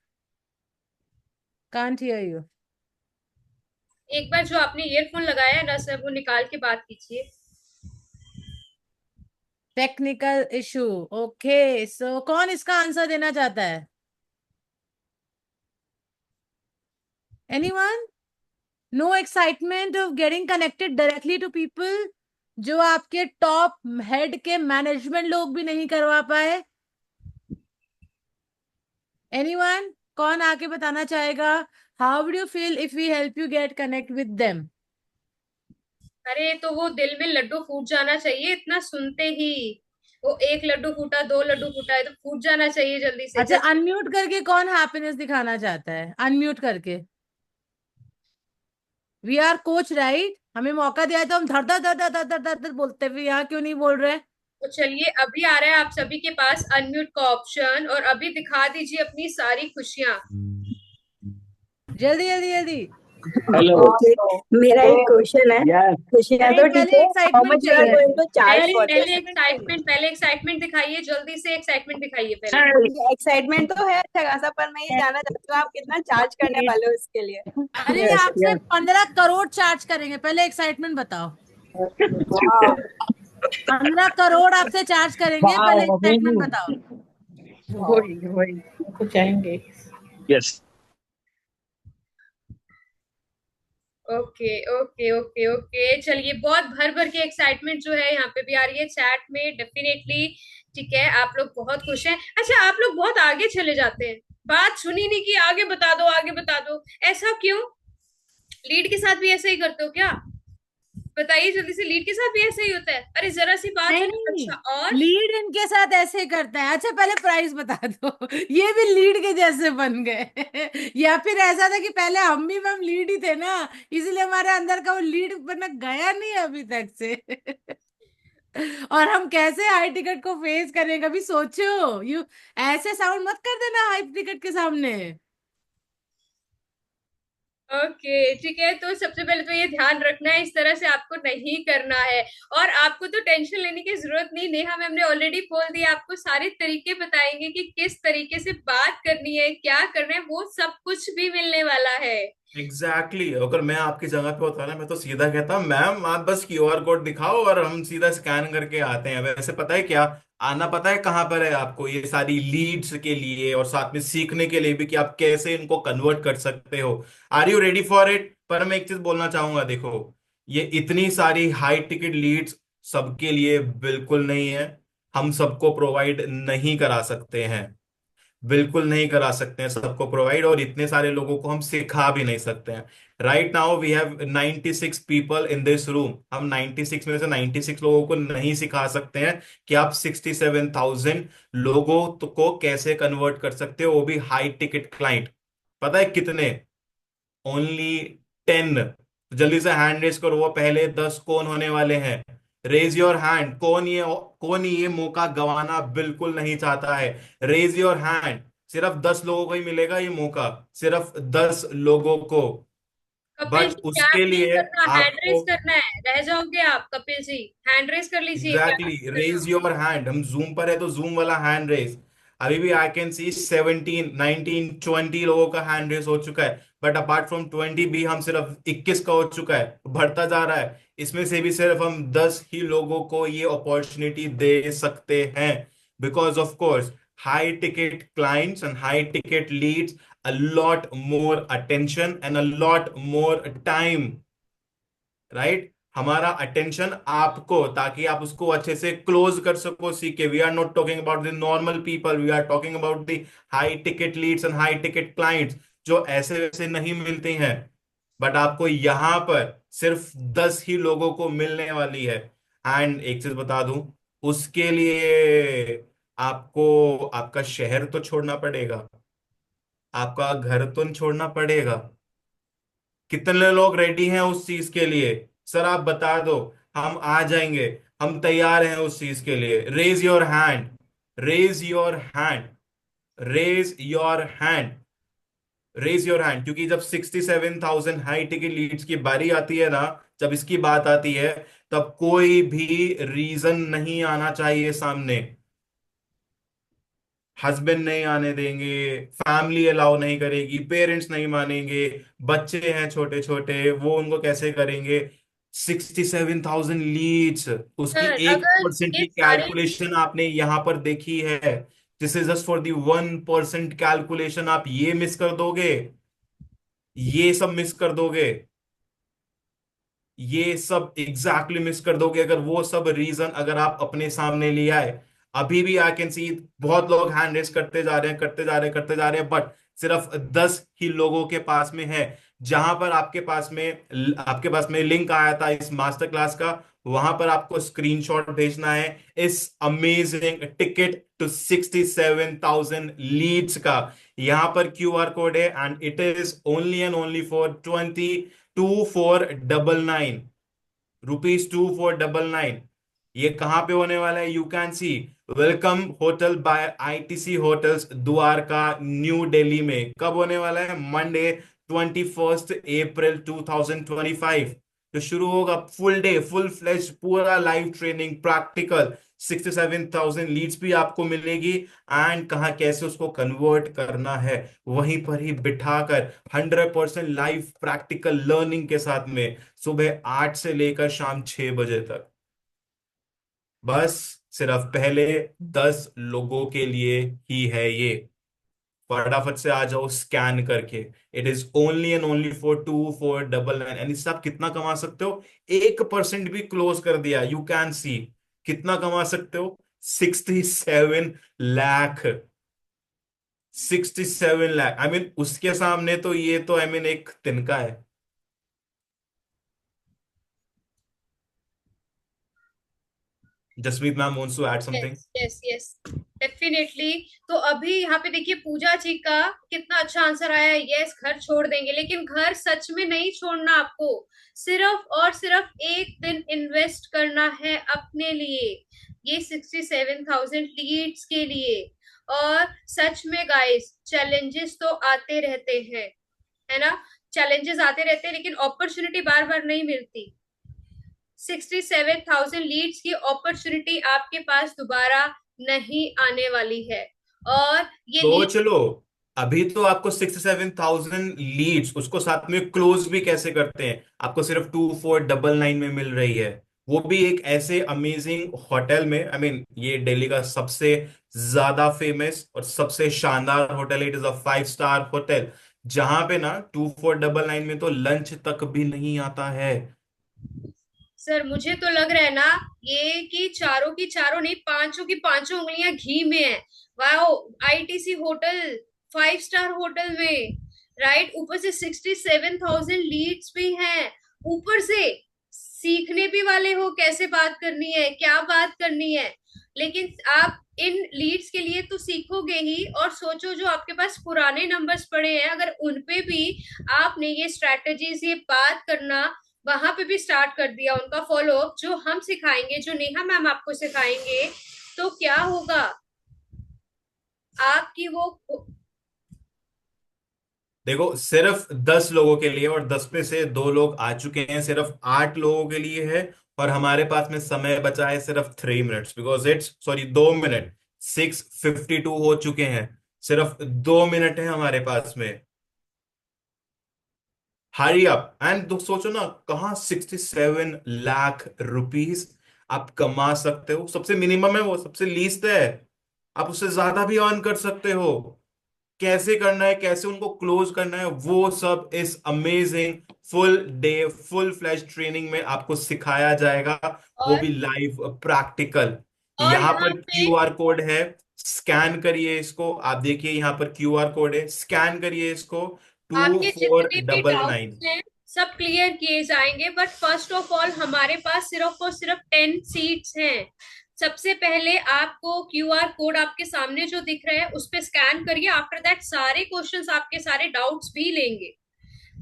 Can't hear you. एक बार जो आपने ईयरफोन लगाया है ना सर, वो निकाल के बात कीजिए। Technical issue. ओके, सो कौन इसका आंसर देना चाहता है? Anyone? No excitement of getting connected directly to people, जो आपके टॉप हेड के मैनेजमेंट लोग भी नहीं करवा पाए? एनीवन? कौन आके बताना चाहेगा? How would you feel if we help you get connect with them? अरे तो वो दिल में लड्डू फूट जाना चाहिए इतना सुनते ही। वो एक लड्डू फूटा, दो लड्डू फूटा है तो फूट जाना चाहिए जल्दी से अच्छा, जल्दी। अनम्यूट करके कौन हैप्पीनेस दिखाना चाहता है? अनम्यूट करके। We are coach, right? हमें मौका दिया है तो हम धड़ धड़ धड़ धड़ धड़ धड़ धड़ धड़ बोलते हुए यहाँ क्यों नहीं बोल रहे? तो चलिए, अभी आ रहा है आप सभी के पास अनम्यूट का ऑप्शन, और अभी दिखा दीजिए अपनी सारी खुशियां। जल्दी जल्दी जल्दी। हेलो। ओके, मेरा एक क्वेश्चन है। यस। खुशियाँ नहीं, तो ठीक पहले है, how excitement much you are चाहिए। गोइंग टू चार्ज पहले फॉर पहले दिस? एक्साइटमेंट चाहिए। एक्साइटमेंट, पहले एक्साइटमेंट दिखाइए, जल्दी से एक्साइटमेंट दिखाइए पहले। एक्साइटमेंट तो है अच्छा खासा, पर मैं ये जानना चाहती हूँ आप कितना चार्ज करने वाले हो इसके लिए? अरे यस आपसे यस। 15 करोड़ चार्ज करेंगे, पहले एक्साइटमेंट बताओ। वाह, 15 करोड़ आपसे चार्ज करेंगे, पहले वाओ, एक्साइटमेंट अमेजिंग। बताओ। वाह। वही वही कुछ आएंगे। Yes. Okay okay okay okay, चलिए, बहुत भर भर के एक्साइटमेंट जो है यहाँ पे भी आ रही है चैट में, डेफिनेटली। ठीक है, आप लोग बहुत खुश हैं। अच्छा, आप लोग बहुत आगे चले जाते हैं, बात सुनी नहीं कि आगे बता दो, आगे बता दो। ऐसा क्यों? लीड के साथ भी ऐसा ही करते हो क्या? बताइए जल्दी से, लीड के साथ भी ऐसा ही होता है? अरे जरा सी बात है। नहीं, अच्छा, और लीड इनके साथ ऐसे ही करता है। अच्छा, पहले प्राइस बता दो। ये भी लीड के जैसे बन गए। या फिर ऐसा था कि पहले हम भी मैम लीड ही थे ना, इसीलिए हमारे अंदर का वो लीड बना गया नहीं अभी तक से। और हम कैसे हाई टिकट को फेस करें, कभी सोचो? यू ऐसे साउंड मत कर देना हाई टिकट के सामने। ओके, ठीक है, तो सबसे पहले तो ये ध्यान रखना है, इस तरह से आपको नहीं करना है। और आपको तो टेंशन लेने की जरूरत नहीं, नेहा मैम ने ऑलरेडी बोल दिया, आपको सारे तरीके बताएंगे कि किस तरीके से बात करनी है, क्या करना है, वो सब कुछ भी मिलने वाला है। Exactly exactly। अगर मैं आपकी जगह पे होता ना, मैं तो सीधा कहता मैम आप बस क्यूआर कोड दिखाओ और हम सीधा स्कैन करके आते हैं। वैसे पता है क्या, आना पता है कहाँ पर है आपको? ये सारी लीड्स के लिए और साथ में सीखने के लिए भी कि आप कैसे इनको कन्वर्ट कर सकते हो। Are you ready for it? पर मैं एक चीज बोलना चाहूंगा, देखो, ये इतनी सारी हाई टिकट लीड्स सबके लिए बिल्कुल नहीं है। हम सबको प्रोवाइड नहीं करा सकते हैं, बिल्कुल नहीं करा सकते हैं सबको प्रोवाइड, और इतने सारे लोगों को हम सिखा भी नहीं सकते हैं। Right now we have 96 people in this room, हम 96 में से 96 लोगों को नहीं सिखा सकते हैं कि आप 67,000 लोगों को कैसे कन्वर्ट कर सकते हो, वो भी हाई टिकट क्लाइंट। पता है कितने? ओनली 10। जल्दी से हैंड रेज करो, वो पहले 10 कौन होने वाले हैं? Raise your hand. कौन ये मौका गंवाना बिल्कुल नहीं चाहता है? Raise your hand. सिर्फ 10 लोगों को ही मिलेगा ये मौका, सिर्फ 10 लोगों को। कपिल बट जी, उसके चैट नहीं लिए करना, हैंड आपको रेस करना है, रह जाओगे आप। कपिल जी, हैंड रेस कर लीजिए, क्या एग्जैक्टली, बात कर रहे रेज हो। Your hand. हम जूम पर है तो जूम वाला हैंड रेज। अभी भी आई कैन सी 17, 19, 20 लोगों का हैंड रेस हो चुका है, बट अपार्ट फ्रॉम 20 भी हम सिर्फ 21 का हो चुका है, बढ़ता जा रहा है। इसमें से भी सिर्फ हम 10 ही लोगों को ये अपॉर्चुनिटी दे सकते हैं, because of course high ticket clients and high ticket leads a lot more attention and a lot more time, right? हमारा अटेंशन आपको, ताकि आप उसको अच्छे से क्लोज कर सको सीखे। We are not talking about the normal people, we are talking about the high ticket leads and high ticket clients, जो ऐसे वैसे नहीं मिलते हैं। बट आपको यहां पर सिर्फ 10 ही लोगों को मिलने वाली है। एंड एक चीज बता दूं, उसके लिए आपको आपका शहर तो छोड़ना पड़ेगा, आपका घर तो छोड़ना पड़ेगा। कितने लोग रेडी हैं उस चीज के लिए? सर आप बता दो, हम आ जाएंगे, हम तैयार हैं उस चीज के लिए। Raise your hand, raise your hand, raise your hand, raise your hand. क्योंकि जब 67,000 हाई टिकट लीड्स की बारी आती है ना, जब इसकी बात आती है, तब कोई भी रीजन नहीं आना चाहिए सामने। हस्बैंड नहीं आने देंगे, फैमिली अलाउ नहीं करेगी, पेरेंट्स नहीं मानेंगे, बच्चे हैं छोटे छोटे, वो उनको कैसे करेंगे? 67,000 लीड्स, उसकी सर, 1% अगर की ये सारी कैलकुलेशन आपने यहां पर देखी है। This is just for the 1% calculation. आप ये मिस कर दोगे, ये सब मिस कर दोगे, ये सब एग्जैक्टली मिस कर दोगे, अगर वो सब रीजन अगर आप अपने सामने ले आए। अभी भी आई कैन सी बहुत लोग हैंड रेस करते जा रहे हैं, करते जा रहे हैं, करते जा रहे हैं, बट सिर्फ 10 ही लोगों के पास में है। जहां पर आपके पास में लिंक आया था इस मास्टर क्लास का, वहां पर आपको स्क्रीनशॉट भेजना है इस अमेजिंग टिकट टू 67,000 लीड्स का। यहां पर QR कोड है, and it is only and only for 2499 rupees, 2499। ये कहां पे होने वाला है? You can see welcome hotel by ITC hotels Dwarka, new Delhi में। कब होने वाला है? Monday 21 April 2025। तो शुरू होगा फुल डे, फुल फ्लेश, पूरा लाइव ट्रेनिंग, प्रैक्टिकल। 67,000 लीड्स भी आपको मिलेगी, एंड कहाँ कैसे उसको कन्वर्ट करना है, वहीं पर ही बिठाकर 100% लाइव प्रैक्टिकल लर्निंग के साथ में, सुबह 8 से लेकर शाम 6 बजे तक। बस सिर्फ पहले 10 लोगों के लिए ही है ये। फटाफट से आ जाओ स्कैन करके। It is only and only for 2499, and इससे आप कितना कमा सकते हो? 1% भी क्लोज कर दिया, यू कैन सी कितना कमा सकते हो। 67 लाख, 67 लाख। आई मीन उसके सामने तो ये तो आई मीन एक तिनका है। Jasmeet ma'am wants to add something. Yes yes yes, definitely. तो अभी यहाँ पे देखिए पूजा जी का कितना अच्छा आंसर आया है। यस, घर छोड़ देंगे, लेकिन घर सच में नहीं छोड़ना आपको। सिर्फ और सिर्फ एक दिन इन्वेस्ट करना है अपने लिए, ये 67,000 लीड्स के लिए। और सच में गाइस, चैलेंजेस तो आते रहते हैं, है ना। चैलेंजेस आते रहते हैं, लेकिन अपॉर्चुनिटी बार बार नहीं मिलती। 67,000 लीड्स की अपॉर्चुनिटी आपके पास दोबारा नहीं आने वाली है। और ये तो लीड, चलो, अभी तो आपको 67,000 लीड्स, उसको साथ में क्लोज भी कैसे करते हैं, आपको सिर्फ 2499 में मिल रही है। वो भी एक ऐसे अमेजिंग होटल में। आई मीन ये दिल्ली का सबसे ज्यादा फेमस और सबसे शानदार hotel, it is a 5 star hotel, जहां पे ना 2499 में तो लंच तक भी नहीं आता है। सर मुझे तो लग रहा है ना, ये कि चारों की चारों नहीं, पांचों की पांचों उंगलियां घी में है। Wow, ITC hotel, 5 star hotel में, राइट, ऊपर से 67,000 लीड्स भी हैं, ऊपर से सीखने भी वाले हो कैसे बात करनी है, क्या बात करनी है। लेकिन आप इन लीड्स के लिए तो सीखोगे ही, और सोचो जो आपके पास पुराने नंबर्स पड़े हैं, अगर उनपे भी आपने ये स्ट्रैटेजीज, ये बात करना वहां पे भी स्टार्ट कर दिया, उनका फॉलो अप जो हम सिखाएंगे, जो नेहा मैम आपको सिखाएंगे, तो क्या होगा आपकी वो। देखो, सिर्फ 10 लोगों के लिए, और 10 में से 2 लोग आ चुके हैं, सिर्फ 8 लोगों के लिए है। और हमारे पास में समय बचा है सिर्फ 3 minutes, because it's sorry 2 minute, 6:52 हो चुके हैं। सिर्फ 2 मिनट है हमारे पास में। हरी अप एंड तो सोचो ना, कहाँ 67 लाख रुपीज आप कमा सकते हो। सबसे मिनिमम है वो, सबसे लीस्ट है। आप उससे ज्यादा भी अर्न कर सकते हो। कैसे करना है, कैसे उनको क्लोज करना है, वो सब इस amazing full day full flash training में आपको सिखाया जाएगा। वो और भी लाइव प्रैक्टिकल। और यहाँ यहाँ पर पे क्यूआर कोड है, स्कैन करिए इसको। आप देखिए यहाँ पर क्यूआर कोड है, स्कैन करिए इसको। टू आपके फोर जितने भी डबल डाउट्स नाइन हैं सब क्लियर किए जाएंगे, बट फर्स्ट ऑफ ऑल हमारे पास सिर्फ और सिर्फ 10 सीट्स हैं। सबसे पहले आपको क्यूआर कोड आपके सामने जो दिख रहा है उस पे स्कैन करिए, आफ्टर दैट सारे क्वेश्चंस, आपके सारे डाउट्स भी लेंगे।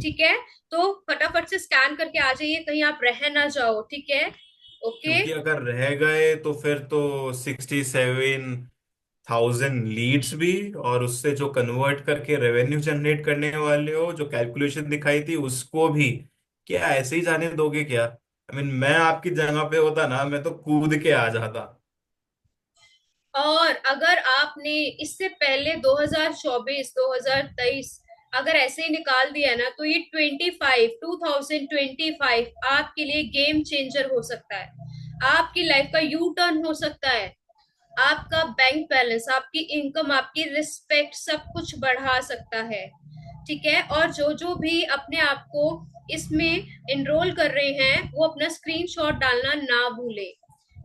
ठीक है, तो फटाफट से स्कैन करके आ जाइए, कहीं आप रह ना जाओ, ठीक है। ओके। क्योंकि अगर रह गए तो फिर तो 67,000 लीड्स भी, और उससे जो कन्वर्ट करके रेवेन्यू जनरेट करने वाले हो, जो कैलकुलेशन दिखाई थी उसको भी, क्या ऐसे ही जाने दोगे क्या? आई मीन, मैं आपकी जगह पे होता ना, मैं तो कूद के आ जाता। और अगर आपने इससे पहले 2024 2023 अगर ऐसे ही निकाल दिया ना, तो ये 2025 आपके लिए गेम चेंजर हो सकता है, आपकी लाइफ का यू टर्न हो सकता है। आपका बैंक बैलेंस, आपकी इनकम, आपकी रिस्पेक्ट, सब कुछ बढ़ा सकता है। ठीक है, और जो जो भी अपने आप को इसमें इनरोल कर रहे हैं वो अपना स्क्रीनशॉट डालना ना भूले।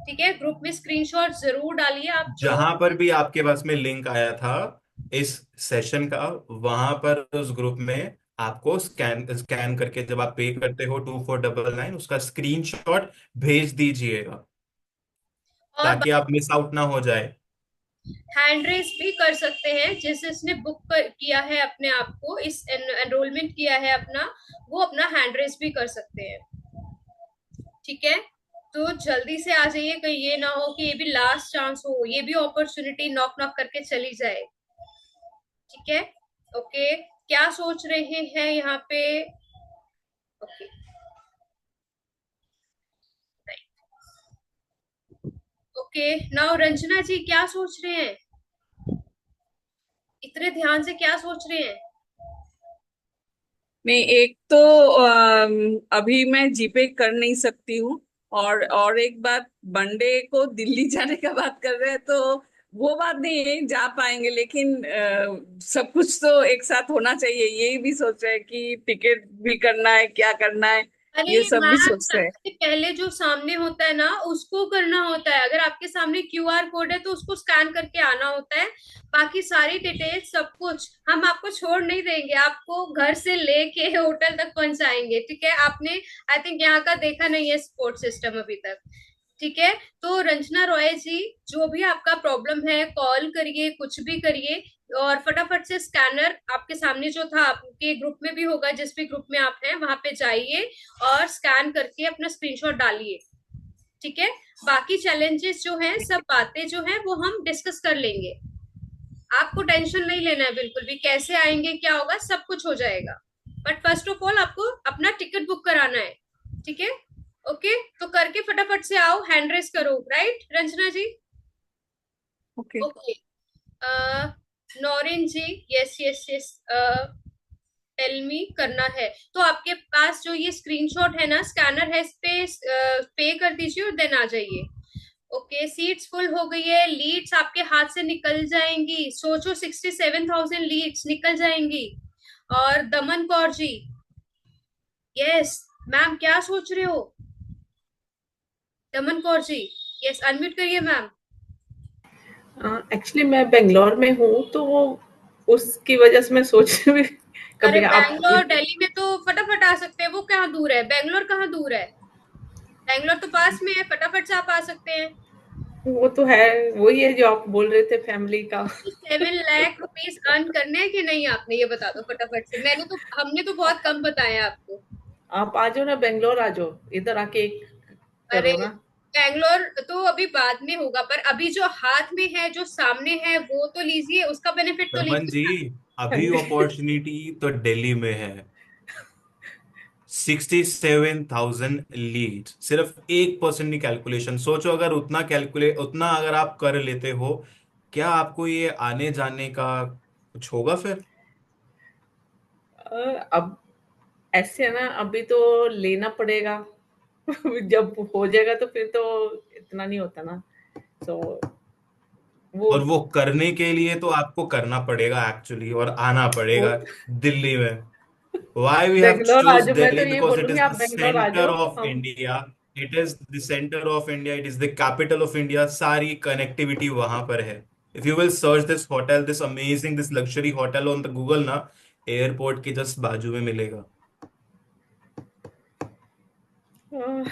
ठीक है, ग्रुप में स्क्रीनशॉट जरूर डालिए आप जो। जहां पर भी आपके पास में लिंक आया था इस सेशन का, वहां पर उस ग्रुप में आपको स्कैन स्कैन करके, जब आप पे करते हो 2499, उसका स्क्रीनशॉट भेज दीजिएगा, और ताकि आप मिस आउट ना हो जाए। हैंड रेस भी कर सकते हैं, जिस जिसने किया है अपने आप को, इस एनरोलमेंट किया है अपना, वो अपना हैंड रेस भी कर सकते हैं। ठीक है, तो जल्दी से आ जाइए, कहीं ये ना हो कि ये भी लास्ट चांस हो, ये भी अपॉर्चुनिटी नॉक नॉक करके चली जाए। ठीक है। ओके, क्या सोच रहे हैं यहाँ पे। ओके, ओके, नाउ रंजना जी क्या सोच रहे हैं, इतने ध्यान से क्या सोच रहे हैं। नहीं, एक तो अभी मैं जीपे कर नहीं सकती हूँ। और एक बात, मंडे को दिल्ली जाने का बात कर रहे हैं, तो वो बात नहीं है, जा पाएंगे, लेकिन सब कुछ तो एक साथ होना चाहिए। यही भी सोच रहे हैं कि टिकट भी करना है, क्या करना है, अरे ये सब भी मैम, सोच रहे हैं। सबसे पहले जो सामने होता है ना उसको करना होता है, अगर आपके सामने क्यूआर कोड है तो उसको स्कैन करके आना होता है। बाकी सारी डिटेल्स सब कुछ हम आपको छोड़ नहीं देंगे, आपको घर से लेके होटल तक पहुंचाएंगे। ठीक है, आपने आई थिंक यहाँ का देखा नहीं है सपोर्ट सिस्टम अभी तक। ठीक है, तो रंजना रॉय जी, जो भी आपका प्रॉब्लम है कॉल करिए, कुछ भी करिए, और फटाफट से स्कैनर आपके सामने जो था, आपके ग्रुप में भी होगा, जिस भी ग्रुप में आप हैं वहां पे जाइए और स्कैन करके अपना स्क्रीनशॉट डालिए। ठीक है, बाकी चैलेंजेस जो हैं, सब बातें जो हैं वो हम डिस्कस कर लेंगे। आपको टेंशन नहीं लेना है बिल्कुल भी, कैसे आएंगे क्या होगा सब कुछ हो जाएगा। बट फर्स्ट ऑफ ऑल आपको अपना टिकट बुक कराना है। ठीक है, ओके, तो करके फटाफट से आओ, हैंड रेस करो, right Ranjana ji. Okay. Okay, Naureen ji, yes yes yes, tell me करना है। तो आपके पास जो ये स्क्रीनशॉट है ना, स्कैनर है, इस पे पे कर दीजिए और देन आ जाइए। ओके, सीट्स फुल हो गई है, लीड्स आपके हाथ से निकल जाएंगी, सोचो 67,000 लीड्स निकल जाएंगी। और दमन कौर जी, यस मैम क्या सोच रहे हो। दमन कौर जी, यस, अनम्यूट करिए मैम। एक्चुअली मैं बेंगलोर में हूँ, तो वो उसकी वजह से मैं सोच रही हूँ अरे कभी आप बैंगलोर दिल्ली में तो फटाफट आ सकते हैं, वो कहाँ दूर है? बैंगलोर कहाँ दूर है? बैंगलोर तो पास में है, फटाफट से आप आ सकते हैं। वो तो है, वही है जो आप बोल रहे थे फैमिली का। 7 लाख रुपीस अर्न करने हैं कि नहीं? आपने ये बता दो फटाफट से। हमने तो बहुत कम बताया आपको। आप आ जाओ ना, बेंगलोर आ जाओ, इधर आके अरे करो ना। बैंगलोर तो अभी बाद में होगा, पर अभी जो हाथ में है, जो सामने है, वो तो लीजिए, उसका बेनिफिट तो रमन जी, लीजिए। हाँ अभी जी। अपॉर्चुनिटी तो दिल्ली में है। 67,000 लीड, सिर्फ 1% की कैलकुलेशन सोचो। अगर उतना अगर आप कर लेते हो, क्या आपको ये आने जाने का कुछ होगा फिर? अब ऐसे है ना, अभी तो लेना पड़ेगा। जब हो जाएगा तो फिर तो इतना नहीं होता ना, तो वो और वो करने के लिए तो आपको करना पड़ेगा एक्चुअली, और आना वो पड़ेगा दिल्ली में। Why we have Bangalore uh choose जाओ, मैं तो Delhi? ये Because it बोलूंगी is आप the बेंगलोर आ center जाओ of हम। India. It is the center of India. It is the capital of India. सारी connectivity वहां पर है। If you will search this hotel, this amazing, this luxury hotel on the Google ना, airport के just बाजू में मिलेगा। अह,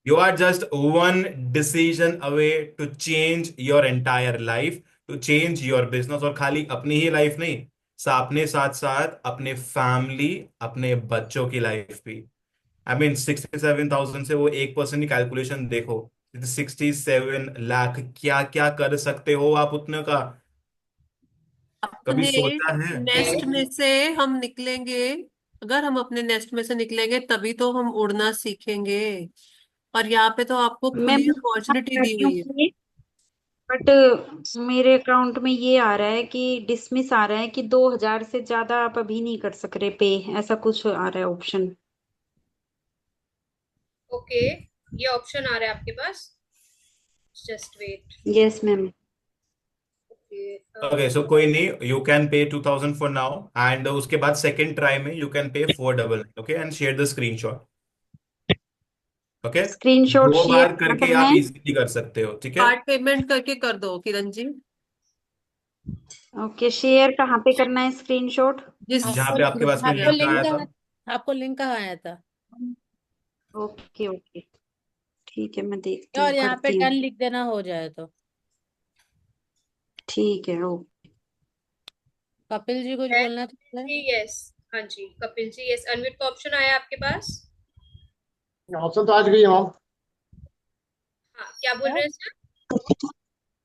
You are just one decision away to change your entire life, to change your business, और खाली अपनी ही life नहीं, अपने साथ साथ अपने फैमिली, अपने बच्चों की लाइफ भी। आई मीन 67,000 से वो 1% की कैलकुलेशन देखो। 67 लाख, क्या क्या कर सकते हो आप उतने का? कभी अपने सोचा है? नेस्ट में से हम निकलेंगे। अगर हम अपने नेस्ट में से निकलेंगे तभी तो हम उड़ना सीखेंगे। और यहाँ पे तो आपको मैम खुली अपॉर्चुनिटी दी करती हूँ हुई है। ये, बट मेरे अकाउंट में ये आ रहा है कि डिसमिस आ रहा है कि 2,000 से ज्यादा आप अभी नहीं कर सक रहे पे, ऐसा कुछ आ रहा है ऑप्शन। ओके, ये ऑप्शन आ रहा है आपके पास। Just wait. Yes ma'am. Okay, okay, so कोई नहीं, you can pay 2,000 for now, and उसके बाद सेकेंड ट्राई में you can pay 499, okay, and share the screenshot. Okay, screenshot दो शेयर बार क्या करके करना आप है? इजीली कर सकते हो, ठीक है? कार्ड पेमेंट करके कर दो किरण जी। ओके, शेयर कहाँ पे करना है स्क्रीनशॉट? जिस जहां आपको पे आपके ग्रुप पास में में आपको लिंक आप। आया लिंक था। आपको लिंक कहाँ आया था? ओके ओके, ठीक है, मैं देखती और हूँ, यहाँ पे करती डन हूँ। लिख देना, हो जाए तो। ठीक है, ओके। कपिल जी कुछ बोलना चाहते हैं? जी यस। हाँ जी कपिल जी, यस, अनम्यूट का ऑप्शन आया आपके पास। ऑप्शन तो आज गई है मैम, हाँ, क्या बोल क्या? रहे हैं सर?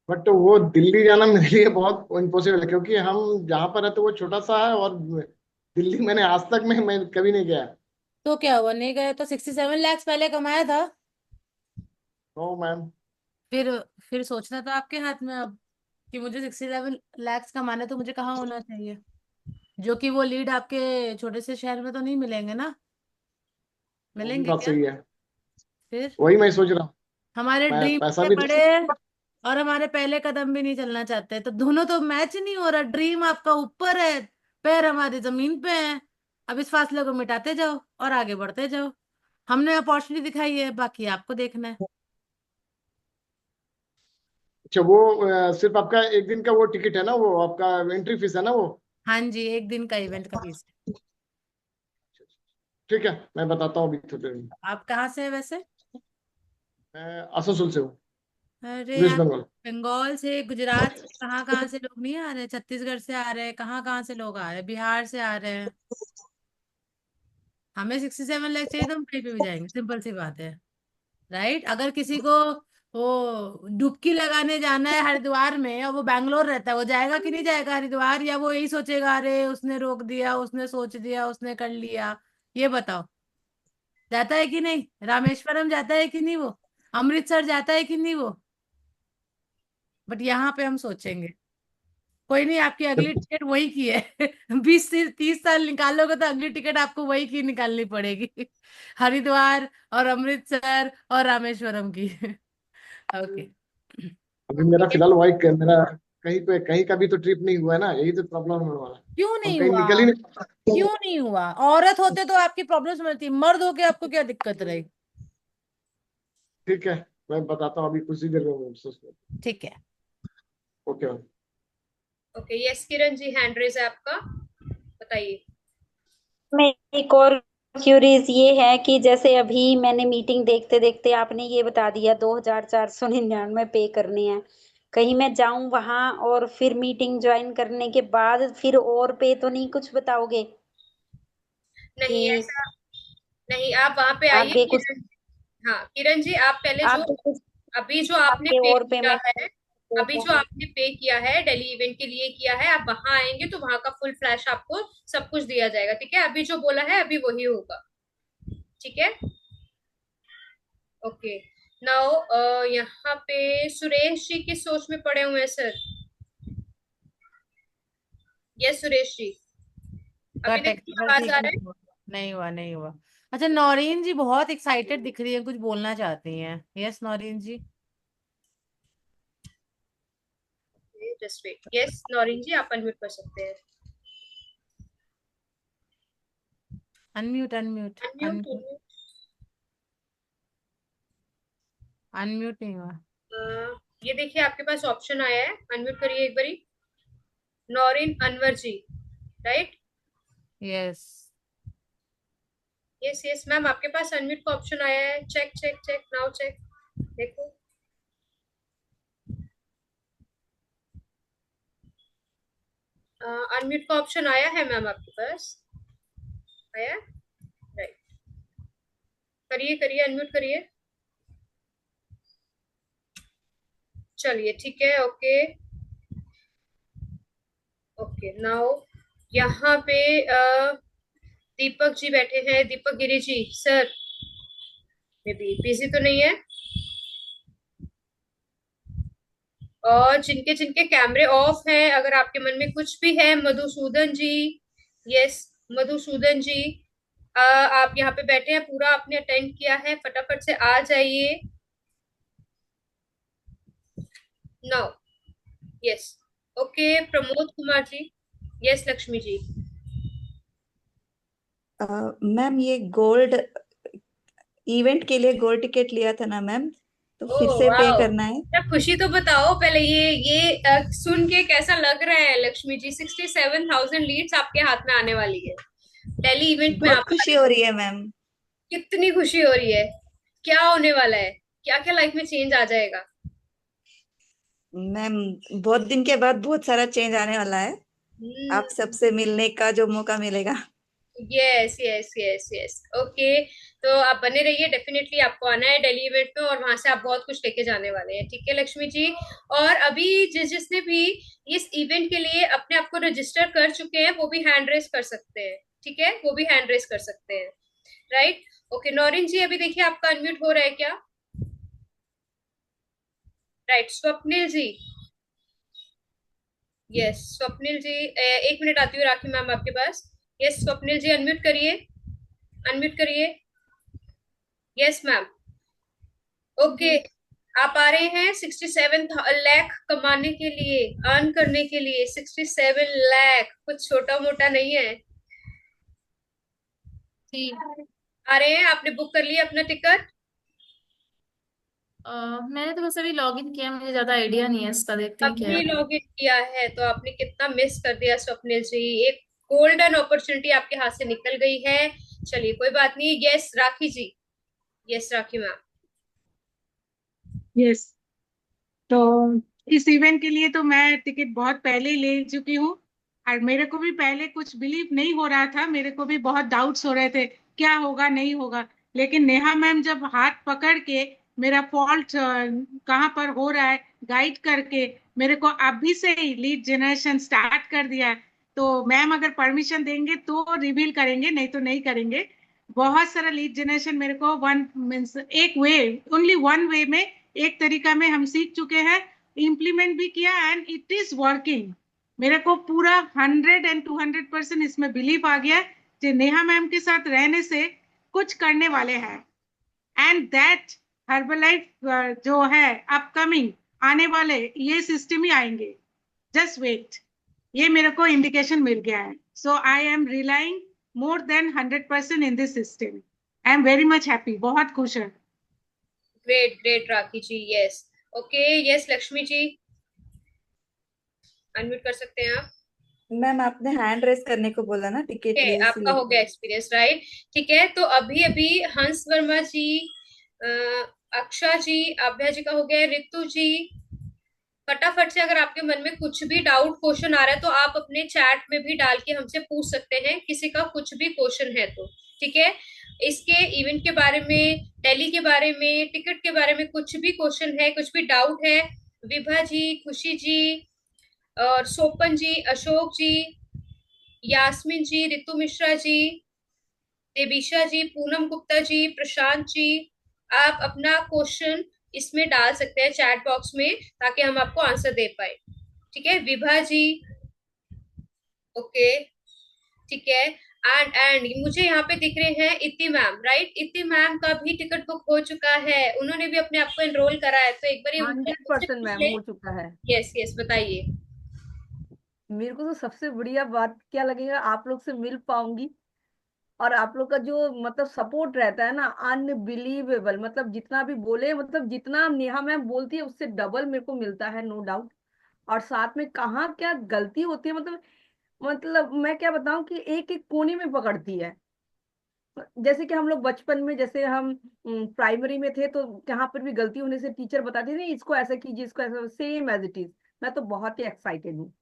बट वो दिल्ली जाना मेरे लिए बहुत इम्पॉसिबल है, क्योंकि हम जहाँ पर रहते वो छोटा सा है, और दिल्ली मैंने आज तक मैं कभी नहीं गया। तो क्या हुआ, नहीं गए तो? 67 लाख पहले कमाया था। No ma'am. फिर फिर सोचना तो आपके हाथ में अब, कि मुझे 67 लाख कमाना, तो मुझे कहाँ होना चाहिए? जो कि वो लीड आपके छोटे से शहर में तो नहीं मिलेंगे ना। वो भी मिलेंगे बात क्या? सही है, फिर वही मैं सोच रहा हूँ। हमारे मैं ड्रीम पैसा से भी बड़े, और हमारे पहले कदम भी नहीं चलना चाहते, तो दोनों तो मैच नहीं हो रहा। ड्रीम आपका ऊपर है, पैर हमारी जमीन पे हैं। अब इस फासले को मिटाते जाओ और आगे बढ़ते जाओ। हमने अपॉर्चुनिटी दिखाई है, बाकी आपको देखना है। अच्छा, वो सिर्फ आपका एक दिन का वो टिकट है ना, वो आपका एंट्री फीस है ना वो? हाँ जी, एक दिन का इवेंट का फीस है। ठीक है, मैं बताता हूँ अभी थोड़ी देर में। आप कहाँ से है वैसे? मैं आसनसोल से हूँ, अरे वेस्ट यार, बंगाल। बंगाल से, गुजरात से, कहाँ कहाँ से लोग नहीं आ रहे? छत्तीसगढ़ से आ रहे हैं, कहाँ कहाँ से लोग आ रहे हैं, बिहार से आ रहे हैं। हमें 67 लाख चाहिए तो हम कहीं पे भी जाएंगे, सिंपल सी बात है। राइट? अगर किसी को वो डुबकी लगाने जाना है हरिद्वार में, और वो बैंगलोर रहता है, वो जाएगा कि नहीं जाएगा हरिद्वार? या वो यही सोचेगा, अरे उसने रोक दिया, उसने सोच दिया, उसने कर लिया? ये बताओ, जाता है कि नहीं? रामेश्वरम जाता है कि नहीं वो? अमृतसर जाता है कि नहीं वो? बट यहाँ पे हम सोचेंगे। कोई नहीं, आपकी अगली टिकट वही की है। 20 से 30 साल निकालोगे तो अगली टिकट आपको वही की निकालनी पड़ेगी। हरिद्वार और अमृतसर और रामेश्वरम की। ओके। अभी मेरा फिलहाल वही मेरा कहीं पे कहीं का भी तो ट्रिप नहीं हुआ है ना, यही तो प्रॉब्लम है हमारा। क्यों हम नहीं कहीं हुआ? निकल ही नहीं। क्यों नहीं हुआ? औरत होते तो आपकी प्रॉब्लम समझती, मर्द होके आपको क्या दिक्कत रही? ठीक है, मैं बताता हूँ अभी कुछ ही देर में उसको। ठीक है। Okay ma'am. Okay, yes Kiran ji, hand raise है आपका, बताइए। मैं एक और क्यूरीज ये है कि जैसे अभी मैंने मीटिंग देखते देखते आपने ये बता दिया 2,499 पे करने हैं, कहीं मैं जाऊं वहां और फिर मीटिंग ज्वाइन करने के बाद फिर और पे तो नहीं कुछ बताओगे नहीं कि ऐसा नहीं, आप वहां पे आइए आगे कुछ किरण। हाँ किरण जी, आप पहले जो आगे कुछ अभी जो आपने आगे पे और किया पेमेंट है, अभी जो आपने पे किया है दिल्ली इवेंट के लिए किया है, आप वहां आएंगे तो वहां का फुल फ्लैश आपको सब कुछ दिया जाएगा, ठीक है? अभी जो बोला है अभी वही होगा, ठीक है? ओके। नाउ यहाँ पे सुरेश जी किस सोच में पड़े हुए हैं सर? यस सुरेश जी, का अभी देखिए टेक्निकल आवाज ठीक आ नहीं रहा है? हुआ, नहीं हुआ, नहीं हुआ। अच्छा, नौरीन जी बहुत एक्साइटेड दिख रही है, कुछ बोलना चाहती हैं। यस नौरीन जी। जस्ट वेट, यस नौरीन जी आप अनम्यूट कर सकते हैं। Unmute unmute unmute unmute unmute नहीं हुआ। ये देखिए आपके पास ऑप्शन आया है, अनम्यूट करिए एक बारी। Naureen Anwar ji, right? Yes. Yes yes ma'am, आपके पास अनम्यूट का ऑप्शन आया है, check check check now check, देखो। अनम्यूट का ऑप्शन आया है मैम आपके पास, आया? राइट, करिए करिए, अनम्यूट करिए। चलिए ठीक है, ओके ओके। नाउ यहाँ पे दीपक जी बैठे हैं, दीपक Giri ji sir, may be busy तो नहीं है? और जिनके जिनके कैमरे ऑफ हैं, अगर आपके मन में कुछ भी है, मधुसूदन जी, यस मधुसूदन जी, आप यहाँ पे बैठे हैं, पूरा आपने अटेंड किया है, फटाफट से आ जाइए now. Yes okay, Pramod Kumar ji, yes Lakshmi ji. Ma'am ये गोल्ड इवेंट के लिए गोल्ड टिकट लिया था ना मैम, तो फिर ओह से पे वाओ, करना है। क्या खुशी, तो बताओ पहले ये सुन के कैसा लग रहा है लक्ष्मी जी? 67,000 लीड्स आपके हाथ में आने वाली है, दिल्ली इवेंट में बहुत आप आ खुशी रहे हो हो। रही है मैम। कितनी खुशी हो रही है? क्या होने वाला है? क्या क्या लाइफ में चेंज आ जाएगा? मैम बहुत दिन के बाद बहुत सारा चेंज आने वाला है, आप सबसे मिलने का जो मौका मिलेगा। Yes yes yes yes, okay. तो आप बने रहिए, डेफिनेटली आपको आना है दिल्ली इवेंट में, और वहां से आप बहुत कुछ लेके जाने वाले हैं, ठीक है लक्ष्मी जी? और अभी जिसने भी इस इवेंट के लिए अपने आप को रजिस्टर कर चुके हैं वो भी हैंड रेस कर सकते हैं, ठीक है? वो भी हैंड रेस कर सकते हैं, राइट? ओके नौरिन जी, अभी देखिए आपका अनम्यूट हो रहा है क्या? राइट, स्वप्निल जी, यस स्वप्निल जी, एक मिनट आती हूँ राखी मैम आपके पास। यस स्वप्निल जी, अनम्यूट करिए, अनम्यूट करिए। Yes ma'am, okay. आप आ रहे हैं 67 लाख कमाने के लिए, अर्न करने के लिए। 67 लाख कुछ छोटा मोटा नहीं है। जी आ रहे हैं, आपने बुक कर लिया अपना टिकट? मैंने तो बस अभी लॉग इन किया, मुझे ज्यादा आइडिया नहीं है इसका, देखते हैं क्या अभी है। लॉग इन किया है तो आपने कितना मिस कर दिया स्वप्निल जी, एक गोल्डन अपॉर्चुनिटी आपके हाथ से निकल गई है। चलिए कोई बात नहीं। यस राखी जी, यस राखी मैम। यस, तो इस इवेंट के लिए तो मैं टिकट बहुत पहले ही ले चुकी हूँ, और मेरे को भी पहले कुछ बिलीव नहीं हो रहा था, मेरे को भी बहुत डाउट्स हो रहे थे क्या होगा नहीं होगा, लेकिन नेहा मैम जब हाथ पकड़ के मेरा फॉल्ट कहाँ पर हो रहा है गाइड करके मेरे को अभी से ही लीड जनरेशन स्टार्ट कर दिया है, तो मैम अगर परमिशन देंगे तो रिवील करेंगे, नहीं तो नहीं करेंगे। बहुत सारा लीड जनरेशन मेरे को वन मीन्स एक वे, ओनली वन वे में, एक तरीका में हम सीख चुके हैं, इम्प्लीमेंट भी किया, एंड इट इज वर्किंग। मेरे को पूरा 100 and 200% इसमें बिलीव आ गया कि नेहा मैम के साथ रहने से कुछ करने वाले हैं, एंड दैट हर्बलाइफ जो है अपकमिंग आने वाले ये सिस्टम ही आएंगे, जस्ट वेट। ये मेरे को इंडिकेशन मिल गया है, so I am relying more than 100% in this system. I am very much happy, बहुत खुश है। Great great Rakhi ji, yes. Okay, yes Lakshmi ji, unmute कर सकते हैं आप। मैम आपने हैंड रेस करने को बोला ना टिकट है, लिए आपका इसलिए। हो गया एक्सपीरियंस, राइट? ठीक है, तो अभी अभी हंस वर्मा जी, अ, अक्षा जी, आभ्या जी का हो गया, रितु जी। फटाफट से अगर आपके मन में कुछ भी डाउट क्वेश्चन आ रहा है तो आप अपने चैट में भी डाल के हमसे पूछ सकते हैं, किसी का कुछ भी क्वेश्चन है तो। ठीक है, इसके इवेंट के बारे में, दिल्ली के बारे में, टिकट के बारे में कुछ भी क्वेश्चन है, कुछ भी डाउट है, विभा जी, खुशी जी और सोपन जी, अशोक जी, यास्मीन जी, रितु मिश्रा जी, देवीशा जी, पूनम गुप्ता जी, प्रशांत जी, आप अपना क्वेश्चन इसमें डाल सकते हैं चैट बॉक्स में, ताकि हम आपको आंसर दे पाए। ठीक है, विभा जी, ओके, ठीक है। एंड मुझे यहाँ पे दिख रहे हैं इति मैम, राइट? इति मैम का भी टिकट बुक हो चुका है, उन्होंने भी अपने आप को एनरोल करा है, तो एक बार 100% मैम हो चुका है। यस यस, बताइए। मेरे को तो सबसे बढ़िया बात क्या लगेगा, आप लोग से मिल पाऊंगी और आप लोग का जो मतलब सपोर्ट रहता है ना, अनबिलीवेबल। मतलब जितना भी बोले, मतलब जितना नेहा मैम बोलती है उससे डबल मेरे को मिलता है, नो डाउट। और साथ में कहाँ क्या गलती होती है, मतलब मैं क्या बताऊं कि एक एक कोने में पकड़ती है। जैसे कि हम लोग बचपन में, जैसे हम प्राइमरी में थे, तो जहां पर भी गलती होने से टीचर बताती थी इसको ऐसा कीजिए, इसको ऐसा, सेम एज इट इज। मैं तो बहुत ही एक्साइटेड हूँ।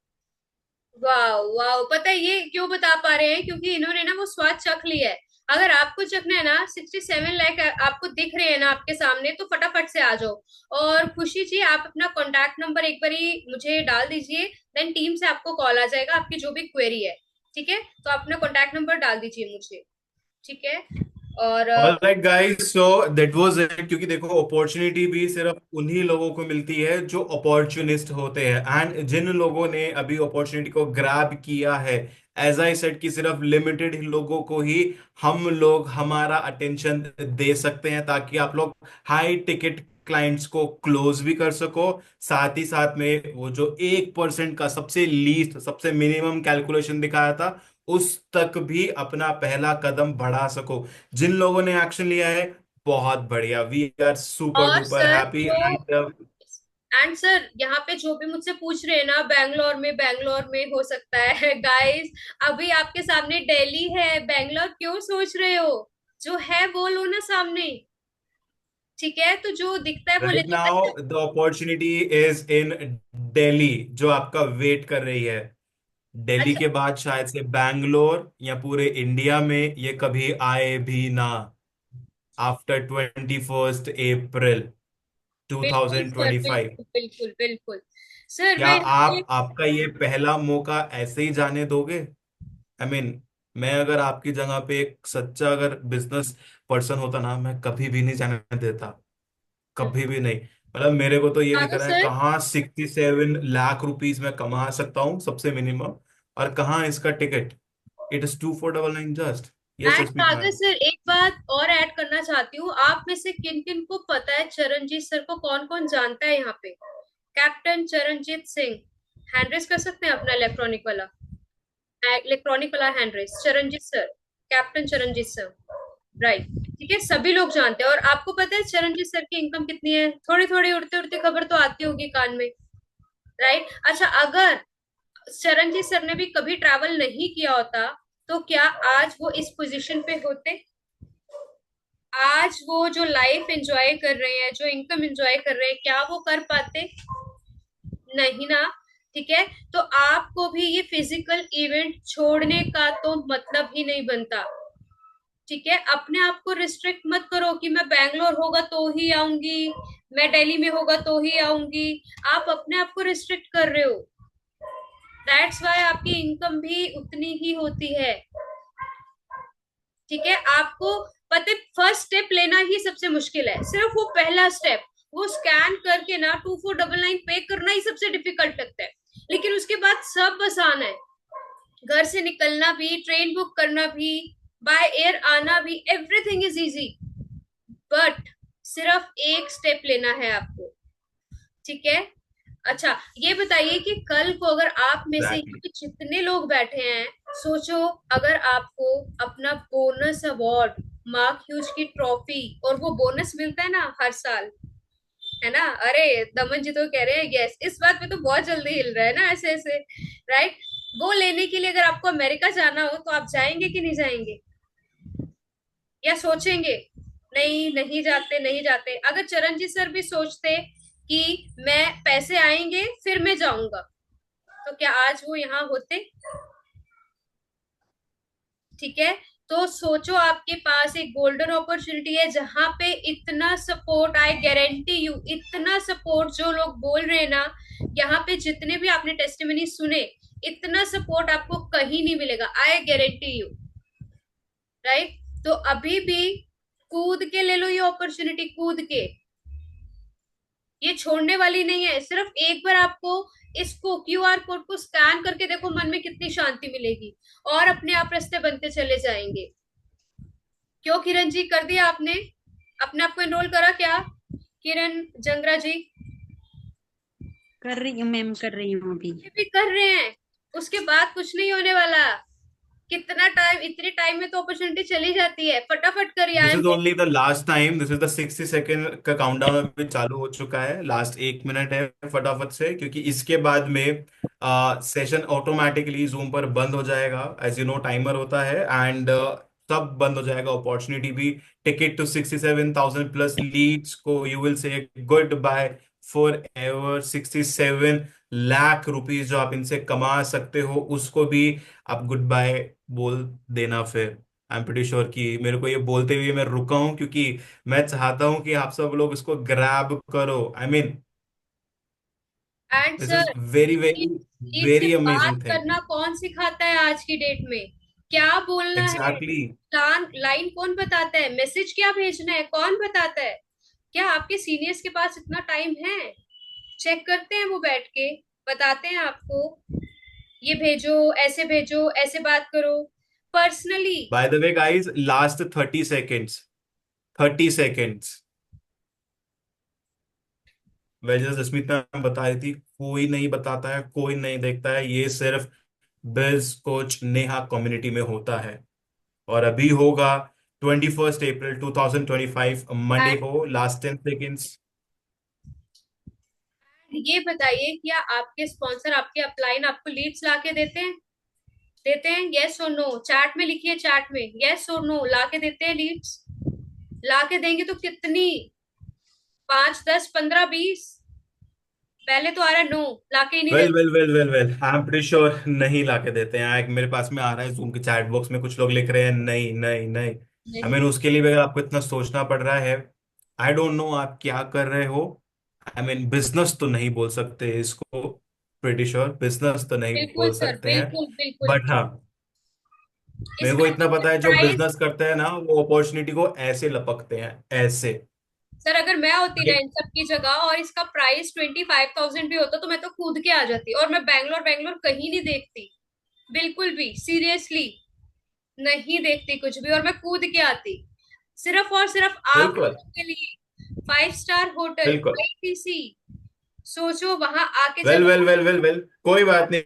वाह वाह, पता है ये क्यों बता पा रहे हैं? क्योंकि इन्होंने ना वो स्वाद चख लिया है। अगर आपको चखना है ना, 67 लाख आपको दिख रहे हैं ना आपके सामने, तो फटाफट से आ जाओ। और खुशी जी, आप अपना कॉन्टैक्ट नंबर एक बारी मुझे डाल दीजिए, देन टीम से आपको कॉल आ जाएगा, आपकी जो भी क्वेरी है। ठीक है, तो अपना कॉन्टैक्ट नंबर डाल दीजिए मुझे। ठीक है, और alright guys, so that was it. क्योंकि देखो, अपॉर्चुनिटी भी सिर्फ उन्हीं लोगों को मिलती है जो अपॉर्चुनिस्ट होते हैं, एंड जिन लोगों ने अभी अपॉर्चुनिटी को ग्रैब किया है, एज आई सेड कि सिर्फ लिमिटेड लोगों को ही हम लोग हमारा अटेंशन दे सकते हैं, ताकि आप लोग हाई टिकट क्लाइंट्स को क्लोज भी कर सको। साथ ही साथ में वो जो 1% का सबसे लीस्ट, सबसे मिनिमम कैलकुलेशन दिखाया था, उस तक भी अपना पहला कदम बढ़ा सको। जिन लोगों ने एक्शन लिया है, बहुत बढ़िया, वी आर सुपर और डुपर सर हैप्पी। जो एंड सर, यहाँ पे जो भी मुझसे पूछ रहे हैं ना, बैंगलोर में हो सकता है गाइस, अभी आपके सामने दिल्ली है, बैंगलोर क्यों सोच रहे हो? जो है वो लो ना सामने। ठीक है, तो जो दिखता है वो ले राइट लो। नाउ अच्छा, the opportunity is in Delhi, जो आपका वेट कर रही है। दिल्ली अच्छा, के बाद शायद से बैंगलोर या पूरे इंडिया में ये कभी आए भी ना, आफ्टर 21 अप्रैल बिल्कुल सर, 2025। बिल्कुल बिल्कुल बिल्कुल। सर क्या मैं यहाँ पे, आप आपका ये पहला मौका ऐसे ही जाने दोगे? आई मीन, मैं अगर आपकी जगह पे एक सच्चा अगर बिजनेस पर्सन होता ना, मैं कभी भी नहीं जाने देता, कभी भी नहीं। मतलब मेरे को तो ये दिख हाँ रहा है सर, कहाँ 67 लाख रुपीज मैं कमा सकता हूँ सबसे मिनिमम, और कहाँ इसका ticket. It is 2499 just. Yes and Jasmeet Sagar ma'am. Sir, एक बात और ऐड करना चाहती हूँ, आप में से किन किन को पता है चरणजीत सर को कौन कौन जानता है यहाँ पे? Captain Charanjit Singh, hand raise कर सकते हैं अपना इलेक्ट्रॉनिक वाला hand raise, Charanjit sir, captain Charanjit sir, right? ठीक है, सभी लोग जानते हैं। और आपको पता है चरणजीत सर की इनकम कितनी है? थोड़ी थोड़ी उड़ती उड़ती खबर तो आती होगी कान में, राइट? अच्छा, अगर चरणजीत सर ने भी कभी ट्रैवल नहीं किया होता, तो क्या आज वो इस पोजीशन पे होते? आज वो जो लाइफ एंजॉय कर रहे हैं, जो इनकम एंजॉय कर रहे हैं, क्या वो कर पाते? नहीं ना। ठीक है, तो आपको भी ये फिजिकल इवेंट छोड़ने का तो मतलब ही नहीं बनता। ठीक है, अपने आप को रिस्ट्रिक्ट मत करो कि मैं बैंगलोर होगा तो ही आऊंगी, मैं दिल्ली में होगा तो ही आऊंगी। आप अपने आप को रिस्ट्रिक्ट कर रहे हो, दैट्स वाई आपकी इनकम भी उतनी ही होती है। ठीक है, आपको पता है फर्स्ट स्टेप लेना ही सबसे मुश्किल है, सिर्फ वो पहला स्टेप, वो स्कैन करके ना 2499 पे करना ही सबसे डिफिकल्ट लगता है। लेकिन उसके बाद सब आसान है, घर से निकलना भी, ट्रेन बुक करना भी, बाय एयर आना भी, एवरीथिंग इज इजी। बट सिर्फ एक स्टेप लेना है आपको। ठीक है, अच्छा ये बताइए कि कल को अगर आप में से यहाँ एग्जैक्टली। पे जितने लोग बैठे हैं, सोचो अगर आपको अपना बोनस अवार्ड मार्क ह्यूज की ट्रॉफी और वो बोनस मिलता है ना हर साल, है ना। अरे दमन जी तो कह रहे हैं यस, इस बात पे तो बहुत जल्दी हिल रहा है ना ऐसे ऐसे, राइट। वो लेने के लिए अगर आपको अमेरिका जाना हो तो आप जाएंगे कि नहीं जाएंगे, या सोचेंगे नहीं नहीं जाते नहीं जाते। अगर चरणजीत सर भी सोचते कि मैं पैसे आएंगे फिर मैं जाऊंगा, तो क्या आज वो यहाँ होते? ठीक है। तो सोचो आपके पास एक गोल्डन अपॉर्चुनिटी है जहां पे इतना सपोर्ट, आई गारंटी यू, इतना सपोर्ट जो लोग बोल रहे हैं ना, यहाँ पे जितने भी आपने टेस्टिमनी सुने, इतना सपोर्ट आपको कहीं नहीं मिलेगा, आई गारंटी यू, राइट। तो अभी भी कूद के ले लो ये अपॉर्चुनिटी, कूद के, ये छोड़ने वाली नहीं है। सिर्फ एक बार आपको इसको क्यूआर कोड को स्कैन करके देखो, मन में कितनी शांति मिलेगी और अपने आप रास्ते बनते चले जाएंगे। क्यों किरण जी, कर दिया आपने अपने आप को एनरोल करा क्या? किरण जंगरा जी कर रही हूँ मैम, कर रही हूँ अभी। ये भी कर रहे हैं, उसके बाद कुछ नहीं होने वाला। कितना टाइम, इतने टाइम में तो अपॉर्चुनिटी चली जाती है, फटाफट करिए। This is only the last time, this is the 60 second का काउंटडाउन अभी चालू हो चुका है, लास्ट 1 मिनट है, फटाफट से, क्योंकि इसके बाद में सेशन ऑटोमेटिकली जूम पर बंद हो जाएगा, एज यू नो टाइमर होता है, एंड सब बंद हो जाएगा, अपॉर्चुनिटी भी। टिकट टू 67,000 प्लस लीड्स को you will say good bye forever. 67 lakh rupees जो आप इनसे कमा सकते हो उसको भी आप गुड बाय बोल देना फिर। आई एम प्रीटी श्योर कि मेरे को ये बोलते हुए मैं रुका हूं, क्योंकि मैं चाहता हूं कि आप सब लोग इसको ग्रैब करो। I mean and this sir, is very very एक से वेरी बात अमेजिंग थिंग। करना कौन सिखाता है आज की डेट में? क्या बोलना है, एग्जैक्टली। प्लान लाइन कौन बताता है, मैसेज क्या भेजना है कौन बताता है? क्या आपके सीनियर्स के पास इतना टाइम है? चेक करते हैं वो बैठ के, बताते हैं आपको ये भेजो, ऐसे बात करो personally. Bye the way guys, last 30 seconds, 30 seconds वह जैसे स्मिता मैम बता रही थी, कोई नहीं बताता है, कोई नहीं देखता है, ये सिर्फ बिज कोच नेहा कम्युनिटी में होता है। और अभी होगा 21 अप्रैल 2025 मंडे एंड को, लास्ट 10 सेकेंड्स। ये बताइए, क्या आपके स्पॉन्सर आपके अपलाइन आपको लीड्स लाके देते हैं? देते हैं, यस और नो? चैट में लिखिए, चैट में यस और नो, लाके देते हैं लीड्स? लाके देंगे तो कितनी? 5, 10, 15, 20? पहले तो आ रहा है नो, लाके ही नहीं वेल देते। Well well well well, I am pretty sure नहीं लाके देते हैं। एक मेरे पास में आ रहा है जूम के चैट बॉक्स में, कुछ लोग लिख रहे हैं नहीं नहीं नहीं। आई नहीं। मीन उसके लिए भी अगर आपको इतना सोचना पड़ रहा है, आई डोंट नो आप क्या कर रहे हो। आई मीन बिजनेस तो नहीं बोल सकते इसको, प्रीटी श्योर बिजनेस तो नहीं बिल्कुल बोल सर, सकते हैं, बिल्कुल बिल्कुल। बट हाँ मेरे को इसका इतना पता है जो प्राइस, बिजनेस करते हैं ना वो अपॉर्चुनिटी को ऐसे लपकते हैं, ऐसे। सर अगर मैं होती ना ये इन सब की जगह और इसका प्राइस 25,000 भी होता तो मैं तो कूद के आ जाती, और मैं बैंगलोर बैंगलोर कहीं नहीं देखती, बिल्कुल भी, सीरियसली नहीं देखती कुछ भी, और मैं कूद के आती सिर्फ और सिर्फ आप बिल्कुल लोगों के लिए। 5 स्टार होटल, बिल्कुल। आईटीसी, सोचो वहां आके वेल जब वेल वेल वेल वेल, कोई बात नहीं,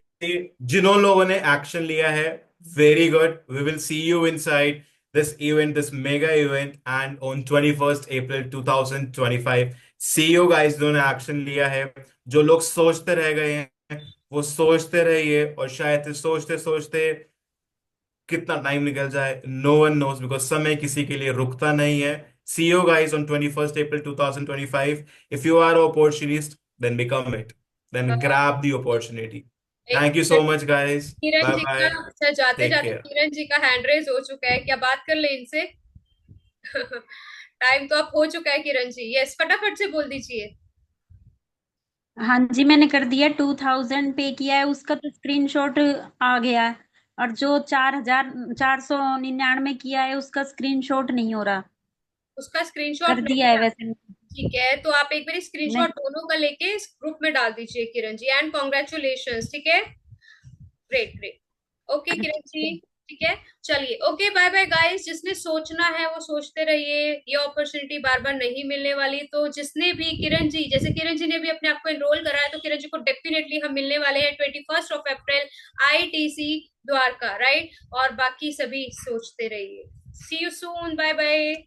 जिन्होंने लोगों ने एक्शन लिया है, very good. We will see you inside this event, this mega event, and on 21 April 2025 see you guys जिन्होंने एक्शन लिया है। जो लोग सोचते रह गए हैं वो सोचते रहिए, और शायद से सोचते सोचते कितना टाइम निकल जाए नो वन नोज, बिकॉज समय किसी के लिए रुकता नहीं है। See you guys on 21 April 2025। If you are opportunist then become it, then grab the opportunity. Thank you so much guys. Kiran Bye ji का, bye. अच्छा जाते Take जाते care. किरण जी का हैंड रेज हो चुका है, क्या बात कर ले इनसे? टाइम तो अब हो चुका है किरण जी, यस फटाफट से बोल दीजिए। हाँ जी, मैंने कर दिया। 2000 पे किया है, उसका तो स्क्रीनशॉट आ गया है। और जो 4,499 किया है उसका स्क्रीनशॉट नहीं हो रहा। उसका स्क्रीनशॉट कर दिया नहीं है आ, वैसे। ठीक है, तो आप एक बार नहीं, स्क्रीनशॉट दोनों का लेके इस ग्रुप में डाल दीजिए किरण जी, एंड कॉन्ग्रेचुलेशंस, ठीक है, great great. Okay Kiran ji, ठीक है, चलिए ओके, बाय बाय गाइस। जिसने सोचना है वो सोचते रहिए, ये अपॉर्चुनिटी बार बार नहीं मिलने वाली। तो जिसने भी, किरण जी जैसे किरण जी ने भी अपने आप को एनरोल करा है, तो किरण जी को डेफिनेटली हम मिलने वाले हैं 21 अप्रैल आईटीसी द्वारका, राइट। और बाकी सभी सोचते रहिए, See you soon. Bye bye.